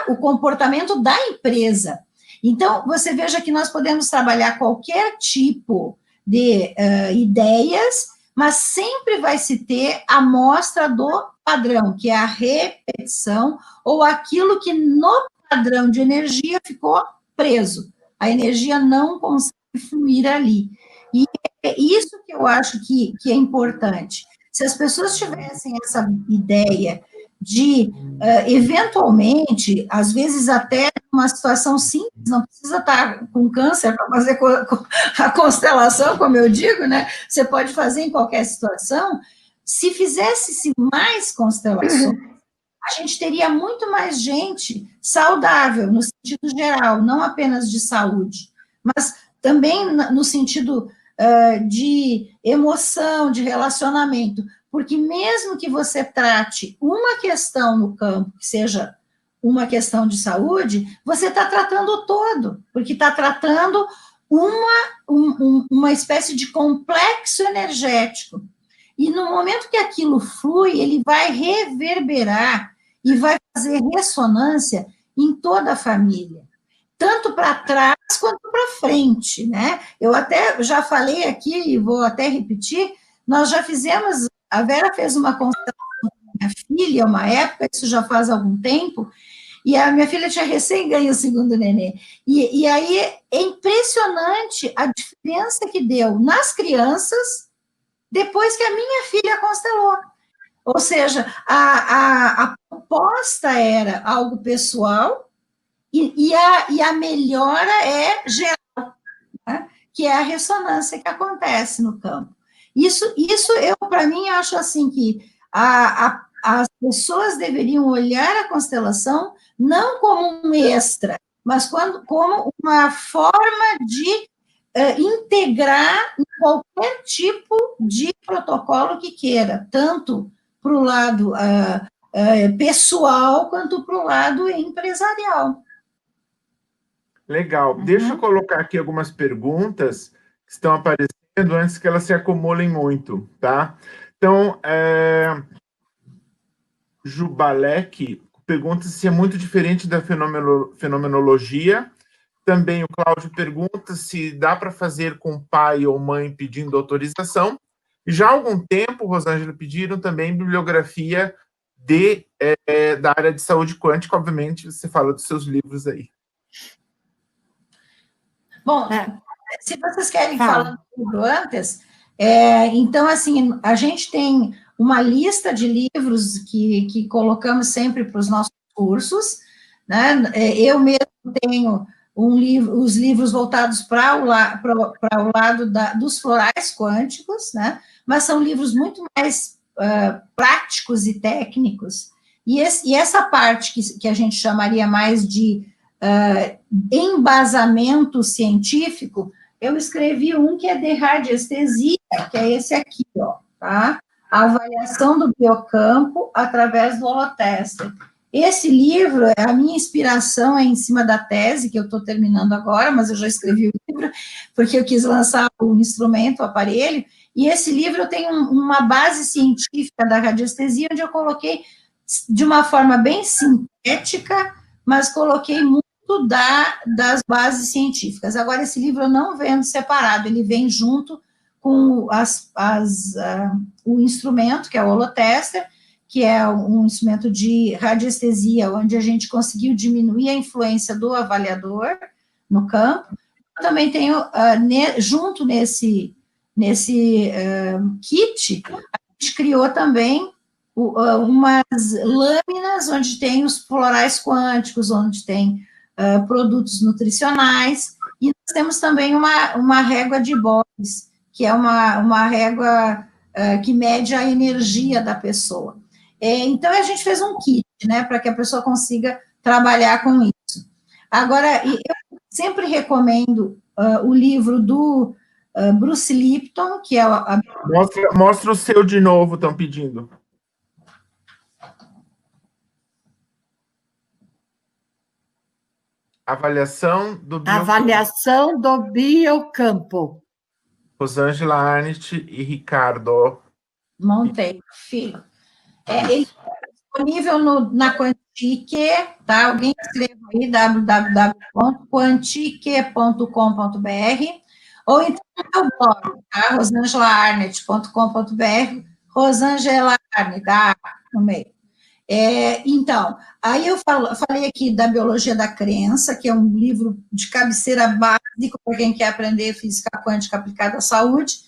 o comportamento da empresa. Então, você veja que nós podemos trabalhar qualquer tipo de ideias, mas sempre vai se ter a mostra do padrão, que é a repetição, ou aquilo que no padrão de energia ficou preso. A energia não consegue fluir ali. E é isso que eu acho que é importante. Se as pessoas tivessem essa ideia de, eventualmente, às vezes até uma situação simples, não precisa estar com câncer para fazer a constelação, como eu digo, né? Você pode fazer em qualquer situação. Se fizesse-se mais constelações, a gente teria muito mais gente saudável, no sentido geral, não apenas de saúde, mas também no sentido de emoção, de relacionamento, porque mesmo que você trate uma questão no campo, que seja uma questão de saúde, você está tratando o todo, porque está tratando uma espécie de complexo energético. E no momento que aquilo flui, ele vai reverberar e vai fazer ressonância em toda a família, tanto para trás quanto para frente, né? Eu até já falei aqui, e vou até repetir, nós já fizemos, a Vera fez uma constelação com a minha filha, uma época, isso já faz algum tempo, e a minha filha tinha recém ganho o segundo nenê. E aí é impressionante a diferença que deu nas crianças depois que a minha filha constelou. Ou seja, a proposta era algo pessoal e a melhora é geral, né? Que é a ressonância que acontece no campo. Isso eu, para mim, acho assim que as pessoas deveriam olhar a constelação não como um extra, mas como uma forma de integrar em qualquer tipo de protocolo que queira, tanto para o lado pessoal quanto para o lado empresarial. Legal. Deixa eu colocar aqui algumas perguntas que estão aparecendo antes que elas se acumulem muito, tá? Então, Jubalek pergunta se é muito diferente da fenomenologia. Também o Cláudio pergunta se dá para fazer com pai ou mãe pedindo autorização. E já há algum tempo, Rosângela, pediram também bibliografia da área de saúde quântica. Obviamente, você fala dos seus livros aí. Bom, se vocês querem falar do livro antes, então, assim, a gente tem uma lista de livros que colocamos sempre para os nossos cursos, né? Eu mesmo tenho os livros voltados para o lado dos florais quânticos, né? Mas são livros muito mais práticos e técnicos, e essa parte que a gente chamaria mais de embasamento científico, eu escrevi um que é de radiestesia, que é esse aqui, ó, tá? A avaliação do biocampo através do holotester. Esse livro, a minha inspiração é em cima da tese, que eu estou terminando agora, mas eu já escrevi o livro, porque eu quis lançar o instrumento, o aparelho, e esse livro tem uma base científica da radiestesia, onde eu coloquei de uma forma bem sintética, mas coloquei muito das bases científicas. Agora, esse livro eu não vendo separado, ele vem junto com o instrumento, que é o holotester, que é um instrumento de radiestesia, onde a gente conseguiu diminuir a influência do avaliador no campo. Eu também tenho, junto nesse kit, a gente criou também umas lâminas onde tem os florais quânticos, onde tem produtos nutricionais, e nós temos também uma régua de Boyce, que é uma régua que mede a energia da pessoa. Então, a gente fez um kit, né, para que a pessoa consiga trabalhar com isso. Agora, eu sempre recomendo o livro do Bruce Lipton, que é Mostra o seu de novo, estão pedindo. Avaliação do biocampo. Rosângela Arnett e Ricardo Monteiro Filho. Ele é disponível na Quantique, tá? Alguém escreva aí, www.quantique.com.br, ou então no meu blog, tá? rosangelaarnett.com.br, Rosangela Arnett, no meio. Então, aí eu falei aqui da Biologia da Crença, que é um livro de cabeceira básico para quem quer aprender física quântica aplicada à saúde,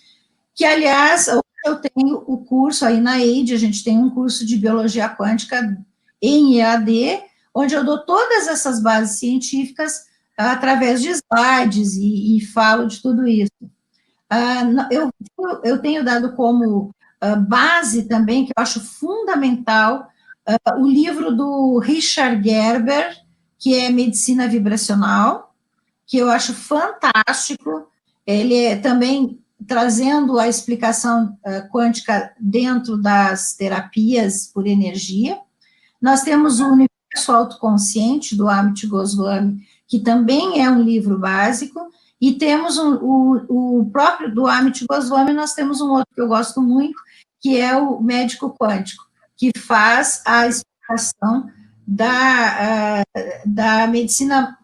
que, aliás, eu tenho o curso aí na EID, a gente tem um curso de biologia quântica em EAD, onde eu dou todas essas bases científicas através de slides e falo de tudo isso. Eu tenho dado como base também, que eu acho fundamental, o livro do Richard Gerber, que é Medicina Vibracional, que eu acho fantástico. Ele é também trazendo a explicação quântica dentro das terapias por energia. Nós temos o Universo Autoconsciente, do Amit Goswami, que também é um livro básico, e temos o próprio do Amit Goswami, nós temos um outro que eu gosto muito, que é o Médico Quântico, que faz a explicação da medicina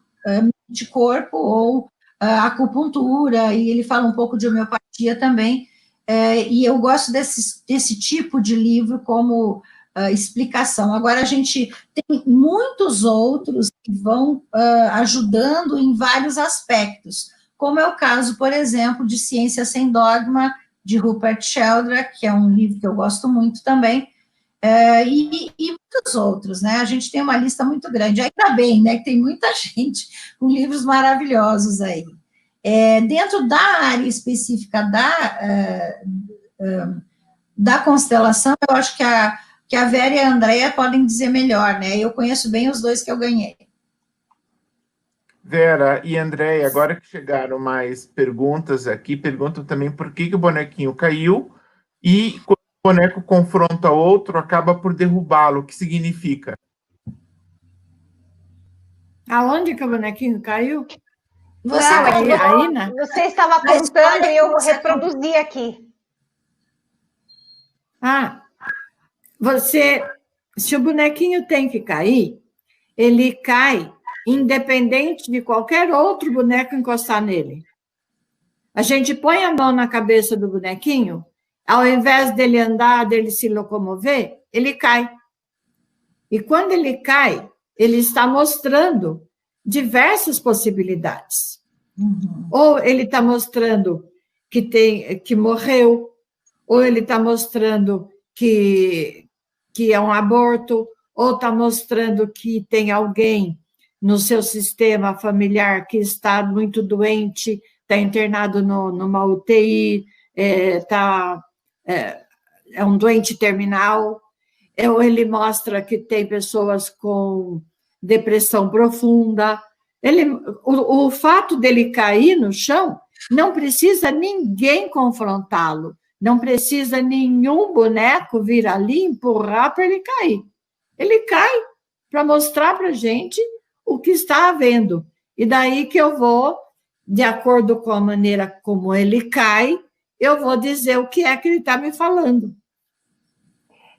de corpo ou acupuntura, e ele fala um pouco de homeopatia também, e eu gosto desse tipo de livro como explicação. Agora, a gente tem muitos outros que vão ajudando em vários aspectos, como é o caso, por exemplo, de Ciência Sem Dogma, de Rupert Sheldrake, que é um livro que eu gosto muito também, e muitos outros, né? A gente tem uma lista muito grande. Ainda bem, né, que tem muita gente com livros maravilhosos aí. Dentro da área específica da constelação, eu acho que a Vera e a Andrea podem dizer melhor, né? Eu conheço bem os dois que eu ganhei. Vera e Andréia, agora que chegaram mais perguntas aqui, perguntam também por que o bonequinho caiu e quando o boneco confronta outro, acaba por derrubá-lo. O que significa? Aonde que o bonequinho caiu? Você estava contando e eu reproduzi aqui. Se o bonequinho tem que cair, ele cai independente de qualquer outro boneco encostar nele. A gente põe a mão na cabeça do bonequinho, ao invés dele andar, dele se locomover, ele cai. E quando ele cai, ele está mostrando diversas possibilidades. Uhum. Ou ele está mostrando que morreu, ou ele está mostrando que é um aborto, ou está mostrando que tem alguém no seu sistema familiar que está muito doente, está internado numa UTI, é um doente terminal, ou ele mostra que tem pessoas com depressão profunda. O fato dele cair no chão, não precisa ninguém confrontá-lo, não precisa nenhum boneco vir ali empurrar para ele cair. Ele cai para mostrar para a gente o que está havendo. E daí que eu vou, de acordo com a maneira como ele cai, eu vou dizer o que é que ele está me falando.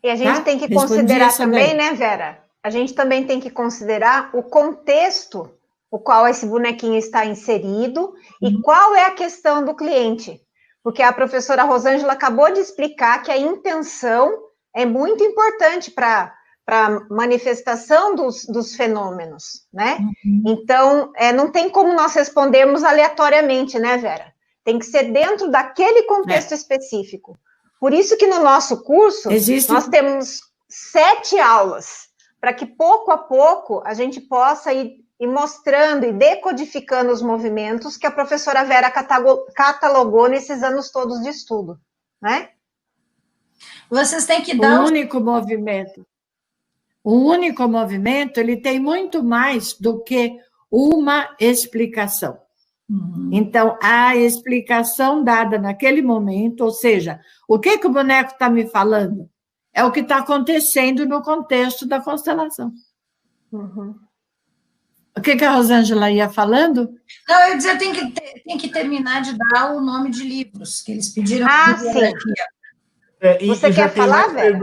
E a gente tem que considerar também, né, Vera? A gente também tem que considerar o contexto o qual esse bonequinho está inserido e qual é a questão do cliente. Porque a professora Rosângela acabou de explicar que a intenção é muito importante para a manifestação dos fenômenos, né? Uhum. Então, não tem como nós respondermos aleatoriamente, né, Vera? Tem que ser dentro daquele contexto específico. Por isso que no nosso curso, nós temos 7 aulas, para que pouco a pouco a gente possa ir mostrando e decodificando os movimentos que a professora Vera catalogou nesses anos todos de estudo, né? Vocês têm que dar... O único movimento, ele tem muito mais do que uma explicação. Uhum. Então, a explicação dada naquele momento, ou seja, o que o boneco está me falando? É o que está acontecendo no contexto da constelação. Uhum. O que a Rosângela ia falando? Não, eu ia dizer, tem que terminar de dar o nome de livros que eles pediram. Sim. Você quer falar, Vera?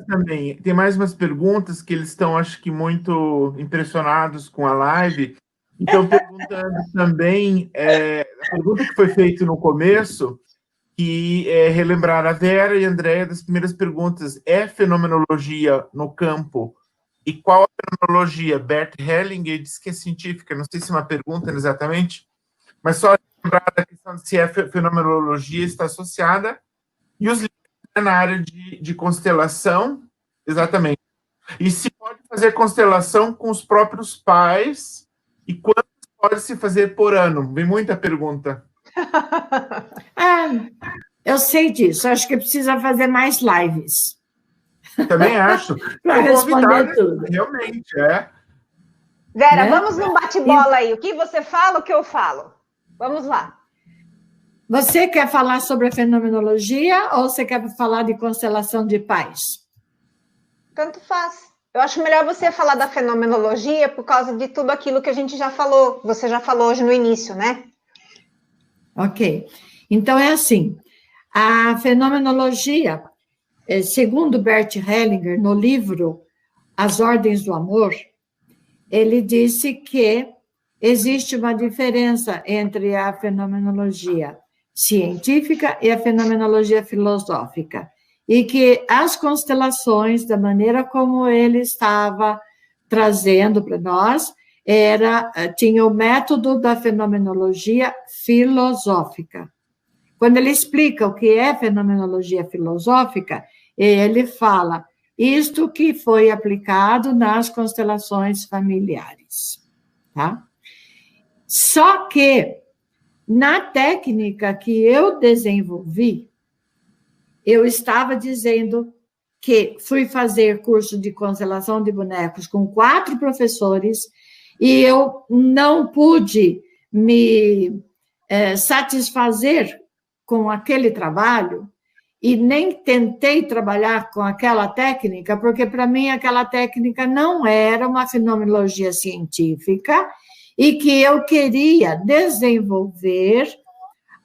Também. Tem mais umas perguntas que eles estão, acho que, muito impressionados com a live. Então, perguntando também, a pergunta que foi feita no começo, que é relembrar a Vera e a Andréia das primeiras perguntas, é fenomenologia no campo? E qual a fenomenologia? Bert Hellinger diz que é científica, não sei se é uma pergunta exatamente, mas só lembrar da questão de se a fenomenologia está associada, e os livros na área de constelação, exatamente. E se pode fazer constelação com os próprios pais, e quanto pode se fazer por ano? Vem muita pergunta. Eu sei disso, acho que precisa fazer mais lives. Também acho. Para responder tudo. Realmente, é. Vera, vamos num bate-bola aí. O que você fala, o que eu falo? Vamos lá. Você quer falar sobre a fenomenologia ou você quer falar de constelação de pais? Tanto faz. Eu acho melhor você falar da fenomenologia por causa de tudo aquilo que a gente já falou. Você já falou hoje no início, né? Ok. Então, é assim. A fenomenologia, segundo Bert Hellinger, no livro As Ordens do Amor, ele disse que existe uma diferença entre a fenomenologia científica e a fenomenologia filosófica, e que as constelações, da maneira como ele estava trazendo para nós, tinha o método da fenomenologia filosófica. Quando ele explica o que é fenomenologia filosófica, ele fala isto que foi aplicado nas constelações familiares, tá? Só que, na técnica que eu desenvolvi, eu estava dizendo que fui fazer curso de constelação de bonecos com 4 professores e eu não pude me satisfazer com aquele trabalho e nem tentei trabalhar com aquela técnica, porque para mim aquela técnica não era uma fenomenologia científica e que eu queria desenvolver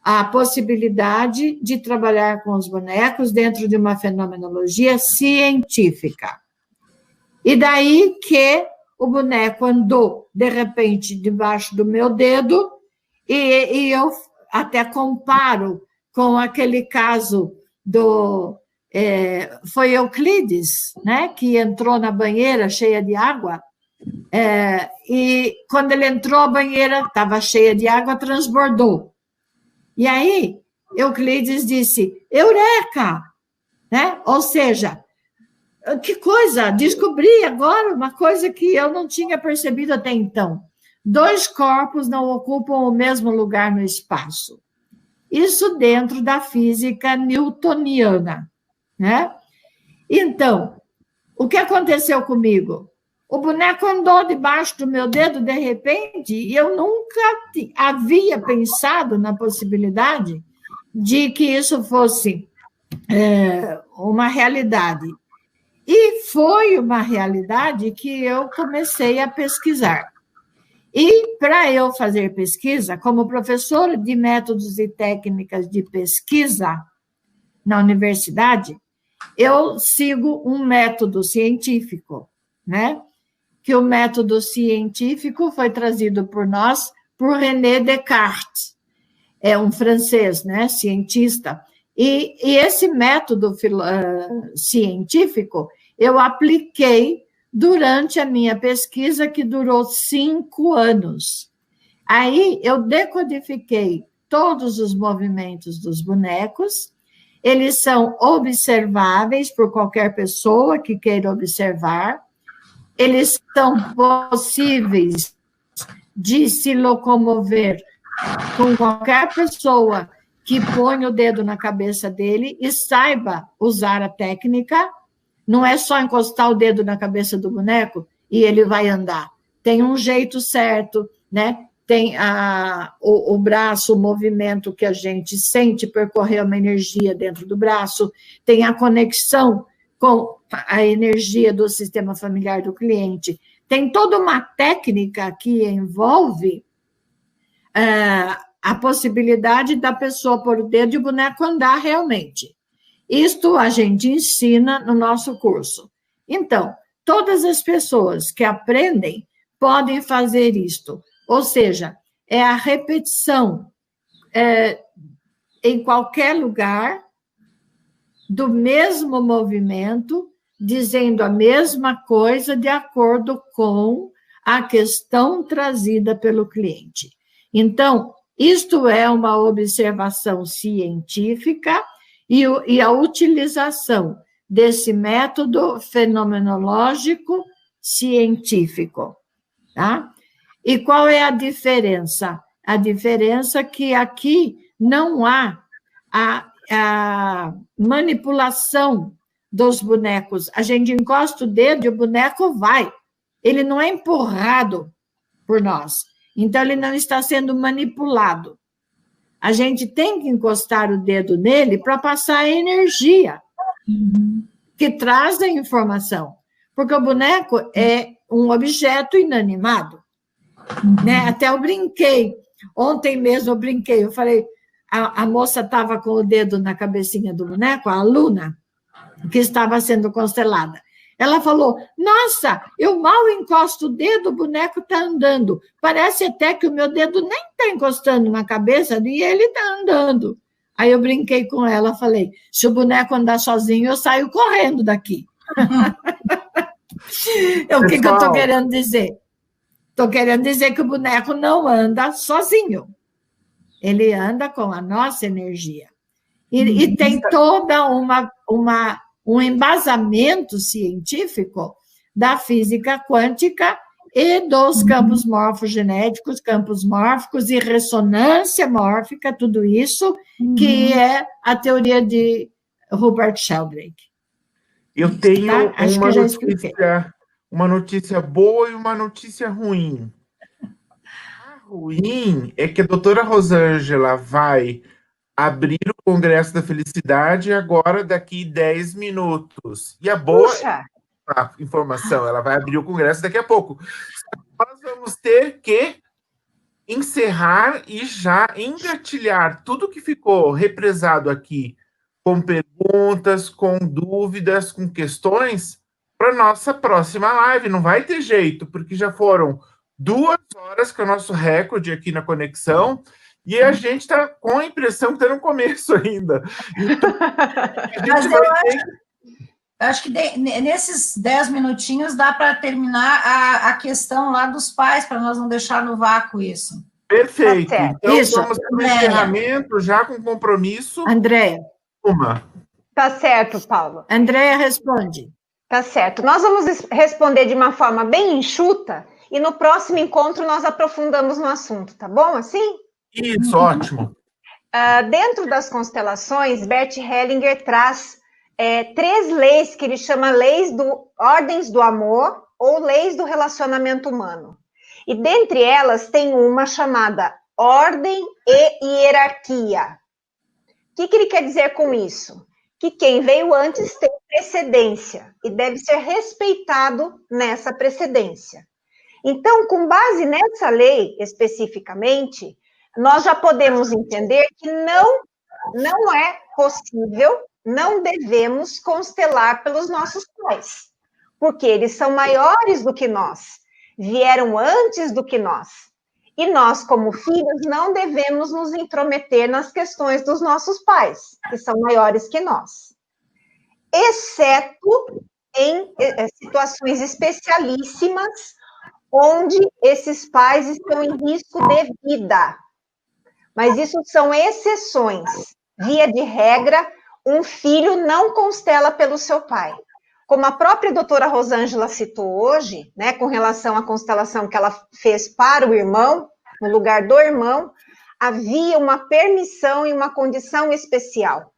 a possibilidade de trabalhar com os bonecos dentro de uma fenomenologia científica. E daí que o boneco andou, de repente, debaixo do meu dedo, e eu até comparo com aquele caso foi Euclides, né, que entrou na banheira cheia de água, e quando ele entrou, a banheira estava cheia de água, transbordou. E aí, Euclides disse, Eureka! Né? Ou seja, que coisa, descobri agora uma coisa que eu não tinha percebido até então. 2 corpos não ocupam o mesmo lugar no espaço. Isso dentro da física newtoniana, né? Então, o que aconteceu comigo? O boneco andou debaixo do meu dedo de repente e eu nunca havia pensado na possibilidade de que isso fosse uma realidade. E foi uma realidade que eu comecei a pesquisar. E, para eu fazer pesquisa, como professora de métodos e técnicas de pesquisa na universidade, eu sigo um método científico, né? Que o método científico foi trazido por nós por René Descartes, é um francês, né? Cientista. E esse método científico eu apliquei durante a minha pesquisa, que durou 5 anos. Aí, eu decodifiquei todos os movimentos dos bonecos, eles são observáveis por qualquer pessoa que queira observar, eles são possíveis de se locomover com qualquer pessoa que ponha o dedo na cabeça dele e saiba usar a técnica. Não é só encostar o dedo na cabeça do boneco e ele vai andar. Tem um jeito certo, né? Tem o braço, o movimento que a gente sente percorrer uma energia dentro do braço, tem a conexão com a energia do sistema familiar do cliente. Tem toda uma técnica que envolve a possibilidade da pessoa pôr o dedo e o boneco andar realmente. Isto a gente ensina no nosso curso. Então, todas as pessoas que aprendem podem fazer isto. Ou seja, é a repetição em qualquer lugar do mesmo movimento, dizendo a mesma coisa de acordo com a questão trazida pelo cliente. Então, isto é uma observação científica e a utilização desse método fenomenológico científico, tá? E qual é a diferença? A diferença é que aqui não há a manipulação dos bonecos. A gente encosta o dedo e o boneco vai. Ele não é empurrado por nós. Então, ele não está sendo manipulado. A gente tem que encostar o dedo nele para passar a energia que traz a informação. Porque o boneco é um objeto inanimado. Né? Até eu brinquei. Ontem mesmo eu brinquei. Eu falei, a moça estava com o dedo na cabecinha do boneco, a aluna, que estava sendo constelada. Ela falou, nossa, eu mal encosto o dedo, o boneco está andando. Parece até que o meu dedo nem está encostando na cabeça e ele está andando. Aí eu brinquei com ela, falei, se o boneco andar sozinho, eu saio correndo daqui. O que eu estou querendo dizer? Estou querendo dizer que o boneco não anda sozinho. Ele anda com a nossa energia. E tem toda um embasamento científico da física quântica e dos campos morfogenéticos, campos mórficos e ressonância mórfica, tudo isso, que é a teoria de Rupert Sheldrake. Eu tenho tá? uma notícia boa e uma notícia ruim. A ruim é que a doutora Rosângela vai abrir o Congresso da Felicidade agora daqui 10 minutos. E a boa a informação, ela vai abrir o Congresso daqui a pouco. Nós vamos ter que encerrar e já engatilhar tudo que ficou represado aqui, com perguntas, com dúvidas, com questões, para nossa próxima live. Não vai ter jeito, porque já foram 2 horas, que é o nosso recorde aqui na conexão, e a gente está com a impressão que está no começo ainda. Então, acho que nesses 10 minutinhos dá para terminar a questão lá dos pais, para nós não deixar no vácuo isso. Perfeito. Tá, então, vamos para o encerramento, já com compromisso. Andréia. Tá certo, Paulo. Andréia responde. Tá certo. Nós vamos responder de uma forma bem enxuta e no próximo encontro nós aprofundamos no assunto, tá bom assim? Isso, ótimo. Dentro das constelações, Bert Hellinger traz 3 leis que ele chama ordens do amor ou leis do relacionamento humano. E dentre elas tem uma chamada ordem e hierarquia. O que ele quer dizer com isso? Que quem veio antes tem precedência e deve ser respeitado nessa precedência. Então, com base nessa lei especificamente, nós já podemos entender que não é possível, não devemos constelar pelos nossos pais, porque eles são maiores do que nós, vieram antes do que nós. E nós, como filhos, não devemos nos intrometer nas questões dos nossos pais, que são maiores que nós. Exceto em situações especialíssimas, onde esses pais estão em risco de vida. Mas isso são exceções. Via de regra, um filho não constela pelo seu pai. Como a própria doutora Rosângela citou hoje, né, com relação à constelação que ela fez para o irmão, no lugar do irmão, havia uma permissão e uma condição especial.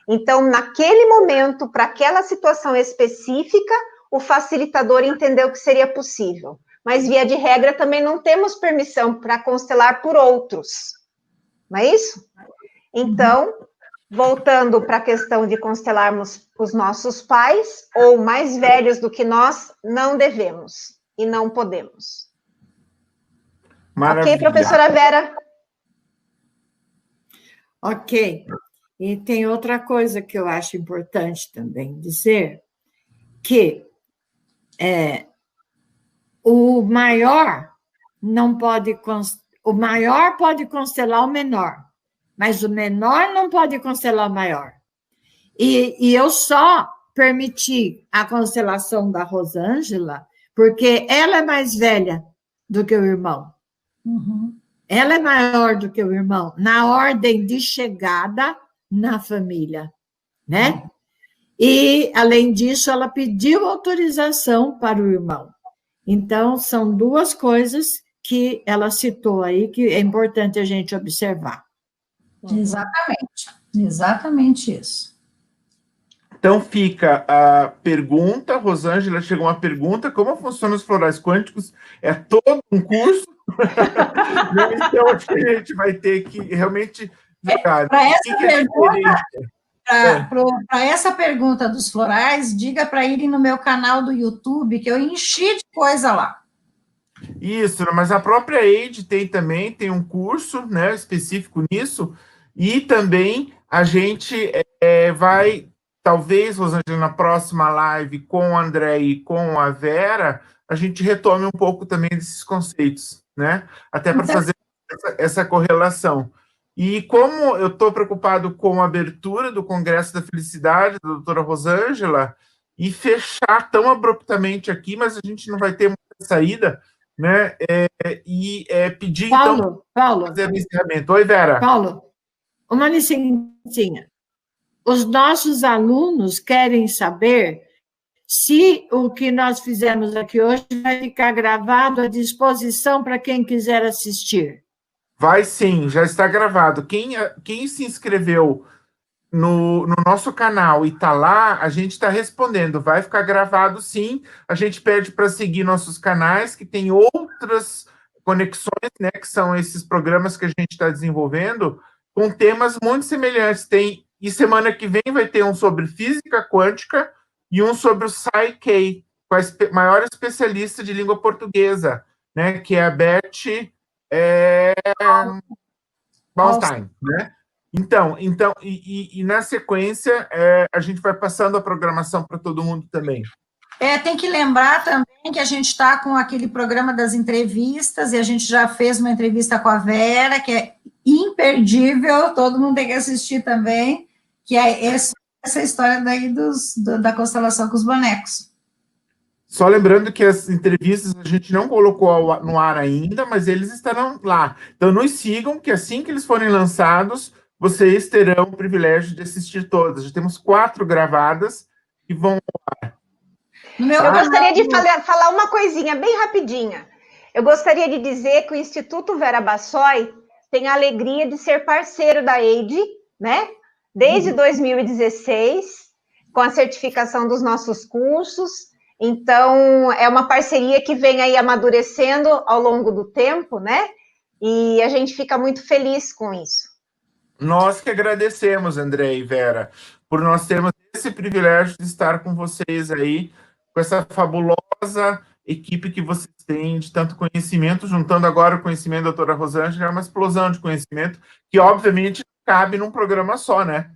Então, naquele momento, para aquela situação específica, o facilitador entendeu que seria possível. Mas, via de regra, também não temos permissão para constelar por outros. Não é isso? Então, voltando para a questão de constelarmos os nossos pais, ou mais velhos do que nós, não devemos e não podemos. Maravilha. Ok, professora Vera? Ok. E tem outra coisa que eu acho importante também dizer, que o maior pode constelar o menor, mas o menor não pode constelar o maior. E eu só permiti a constelação da Rosângela porque ela é mais velha do que o irmão. Uhum. Ela é maior do que o irmão, na ordem de chegada na família. né? E, além disso, ela pediu autorização para o irmão. Então, são duas coisas que ela citou aí, que é importante a gente observar. Exatamente isso. Então fica a pergunta, Rosângela, chegou uma pergunta, como funcionam os florais quânticos? É todo um curso? Então acho que a gente vai ter que realmente jogar. Para essa pergunta dos florais, diga para irem no meu canal do YouTube, que eu enchi de coisa lá. Isso, mas a própria Eide tem um curso, né, específico nisso, e também a gente vai, talvez, Rosângela, na próxima live com o André e com a Vera, a gente retome um pouco também desses conceitos, né, até para fazer essa correlação. E como eu estou preocupado com a abertura do Congresso da Felicidade, da doutora Rosângela, e fechar tão abruptamente aqui, mas a gente não vai ter muita saída, né? Pedir, Paulo, fazer o encerramento. Oi, Vera. Paulo, uma licencinha. Os nossos alunos querem saber se o que nós fizemos aqui hoje vai ficar gravado à disposição para quem quiser assistir. Vai sim, já está gravado. Quem se inscreveu no nosso canal e está lá, a gente está respondendo. Vai ficar gravado sim. A gente pede para seguir nossos canais, que tem outras conexões, né, que são esses programas que a gente está desenvolvendo, com temas muito semelhantes. E semana que vem vai ter um sobre física quântica e um sobre o Psyche, com a maior especialista de língua portuguesa, né, que é a Beth Ballstein, né? Então, na sequência, a gente vai passando a programação para todo mundo também. Tem que lembrar também que a gente está com aquele programa das entrevistas, e a gente já fez uma entrevista com a Vera, que é imperdível, todo mundo tem que assistir também, que é essa história daí da constelação com os bonecos. Só lembrando que as entrevistas a gente não colocou no ar ainda, mas eles estarão lá. Então, nos sigam, que assim que eles forem lançados, vocês terão o privilégio de assistir todas. Já temos 4 gravadas que vão ao ar. Eu gostaria de falar uma coisinha bem rapidinha. Eu gostaria de dizer que o Instituto Vera Bassoi tem a alegria de ser parceiro da Eide, né? Desde 2016, com a certificação dos nossos cursos. Então, é uma parceria que vem aí amadurecendo ao longo do tempo, né? E a gente fica muito feliz com isso. Nós que agradecemos, André e Vera, por nós termos esse privilégio de estar com vocês aí, com essa fabulosa equipe que vocês têm de tanto conhecimento, juntando agora o conhecimento da doutora Rosângela, é uma explosão de conhecimento que, obviamente, cabe num programa só, né?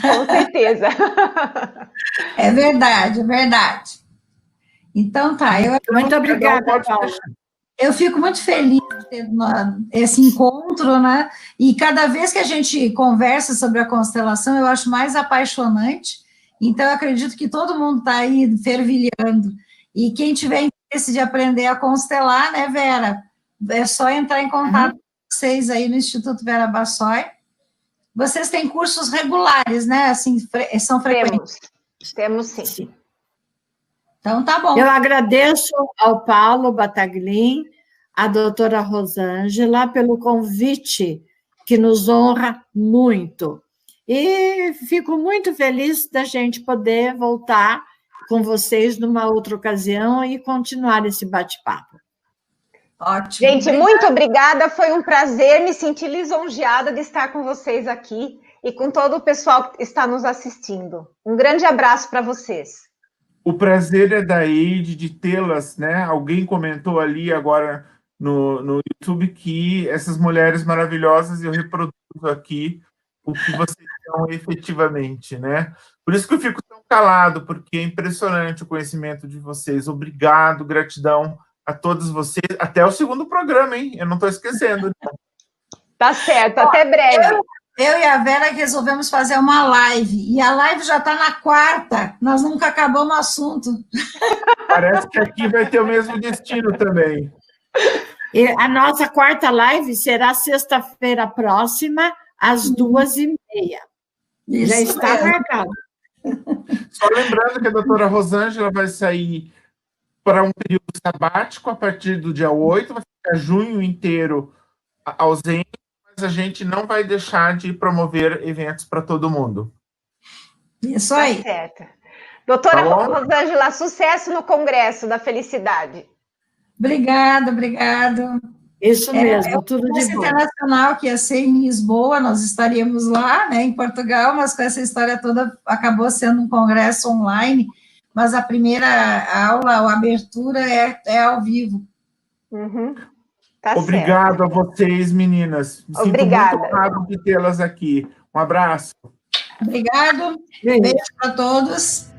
Com certeza. É verdade, é verdade. Então, tá. Muito obrigada, Paulo. Eu fico muito feliz de ter esse encontro, né? E cada vez que a gente conversa sobre a constelação, eu acho mais apaixonante. Então, eu acredito que todo mundo está aí fervilhando. E quem tiver interesse de aprender a constelar, né, Vera? É só entrar em contato com vocês aí no Instituto Vera Bassoi. Vocês têm cursos regulares, né? Assim, são frequentes? Temos sim. Então, tá bom. Eu agradeço ao Paulo Bataglin, à doutora Rosângela, pelo convite, que nos honra muito. E fico muito feliz da gente poder voltar com vocês numa outra ocasião e continuar esse bate-papo. Ótimo. Gente, muito obrigada. Foi um prazer, me senti lisonjeada de estar com vocês aqui e com todo o pessoal que está nos assistindo. Um grande abraço para vocês. O prazer é da Eide de tê-las, né? Alguém comentou ali agora no YouTube que essas mulheres maravilhosas, eu reproduzo aqui o que vocês são efetivamente, né? Por isso que eu fico tão calado, porque é impressionante o conhecimento de vocês. Obrigado, gratidão a todos vocês. Até o segundo programa, hein? Eu não estou esquecendo. Tá certo, até breve. Eu e a Vera resolvemos fazer uma live, e a live já está na 4ª, nós nunca acabamos o assunto. Parece que aqui vai ter o mesmo destino também. E a nossa 4ª live será sexta-feira próxima, às 2h30. Já está marcado. Só lembrando que a doutora Rosângela vai sair para um período sabático a partir do dia 8, vai ficar junho inteiro ausente, mas a gente não vai deixar de promover eventos para todo mundo. Isso aí. Tá certo. Doutora Rosângela, sucesso no Congresso da Felicidade. Obrigada, obrigado. Isso mesmo, tudo de bom. Internacional que ia ser em Lisboa, nós estaríamos lá, né, em Portugal, mas com essa história toda acabou sendo um congresso online, mas a primeira aula, a abertura é ao vivo. Uhum. Tá Obrigado certo. a vocês, meninas. Me Obrigada. sinto muito honrado de tê-las aqui. Um abraço. Obrigado. Beijo para todos.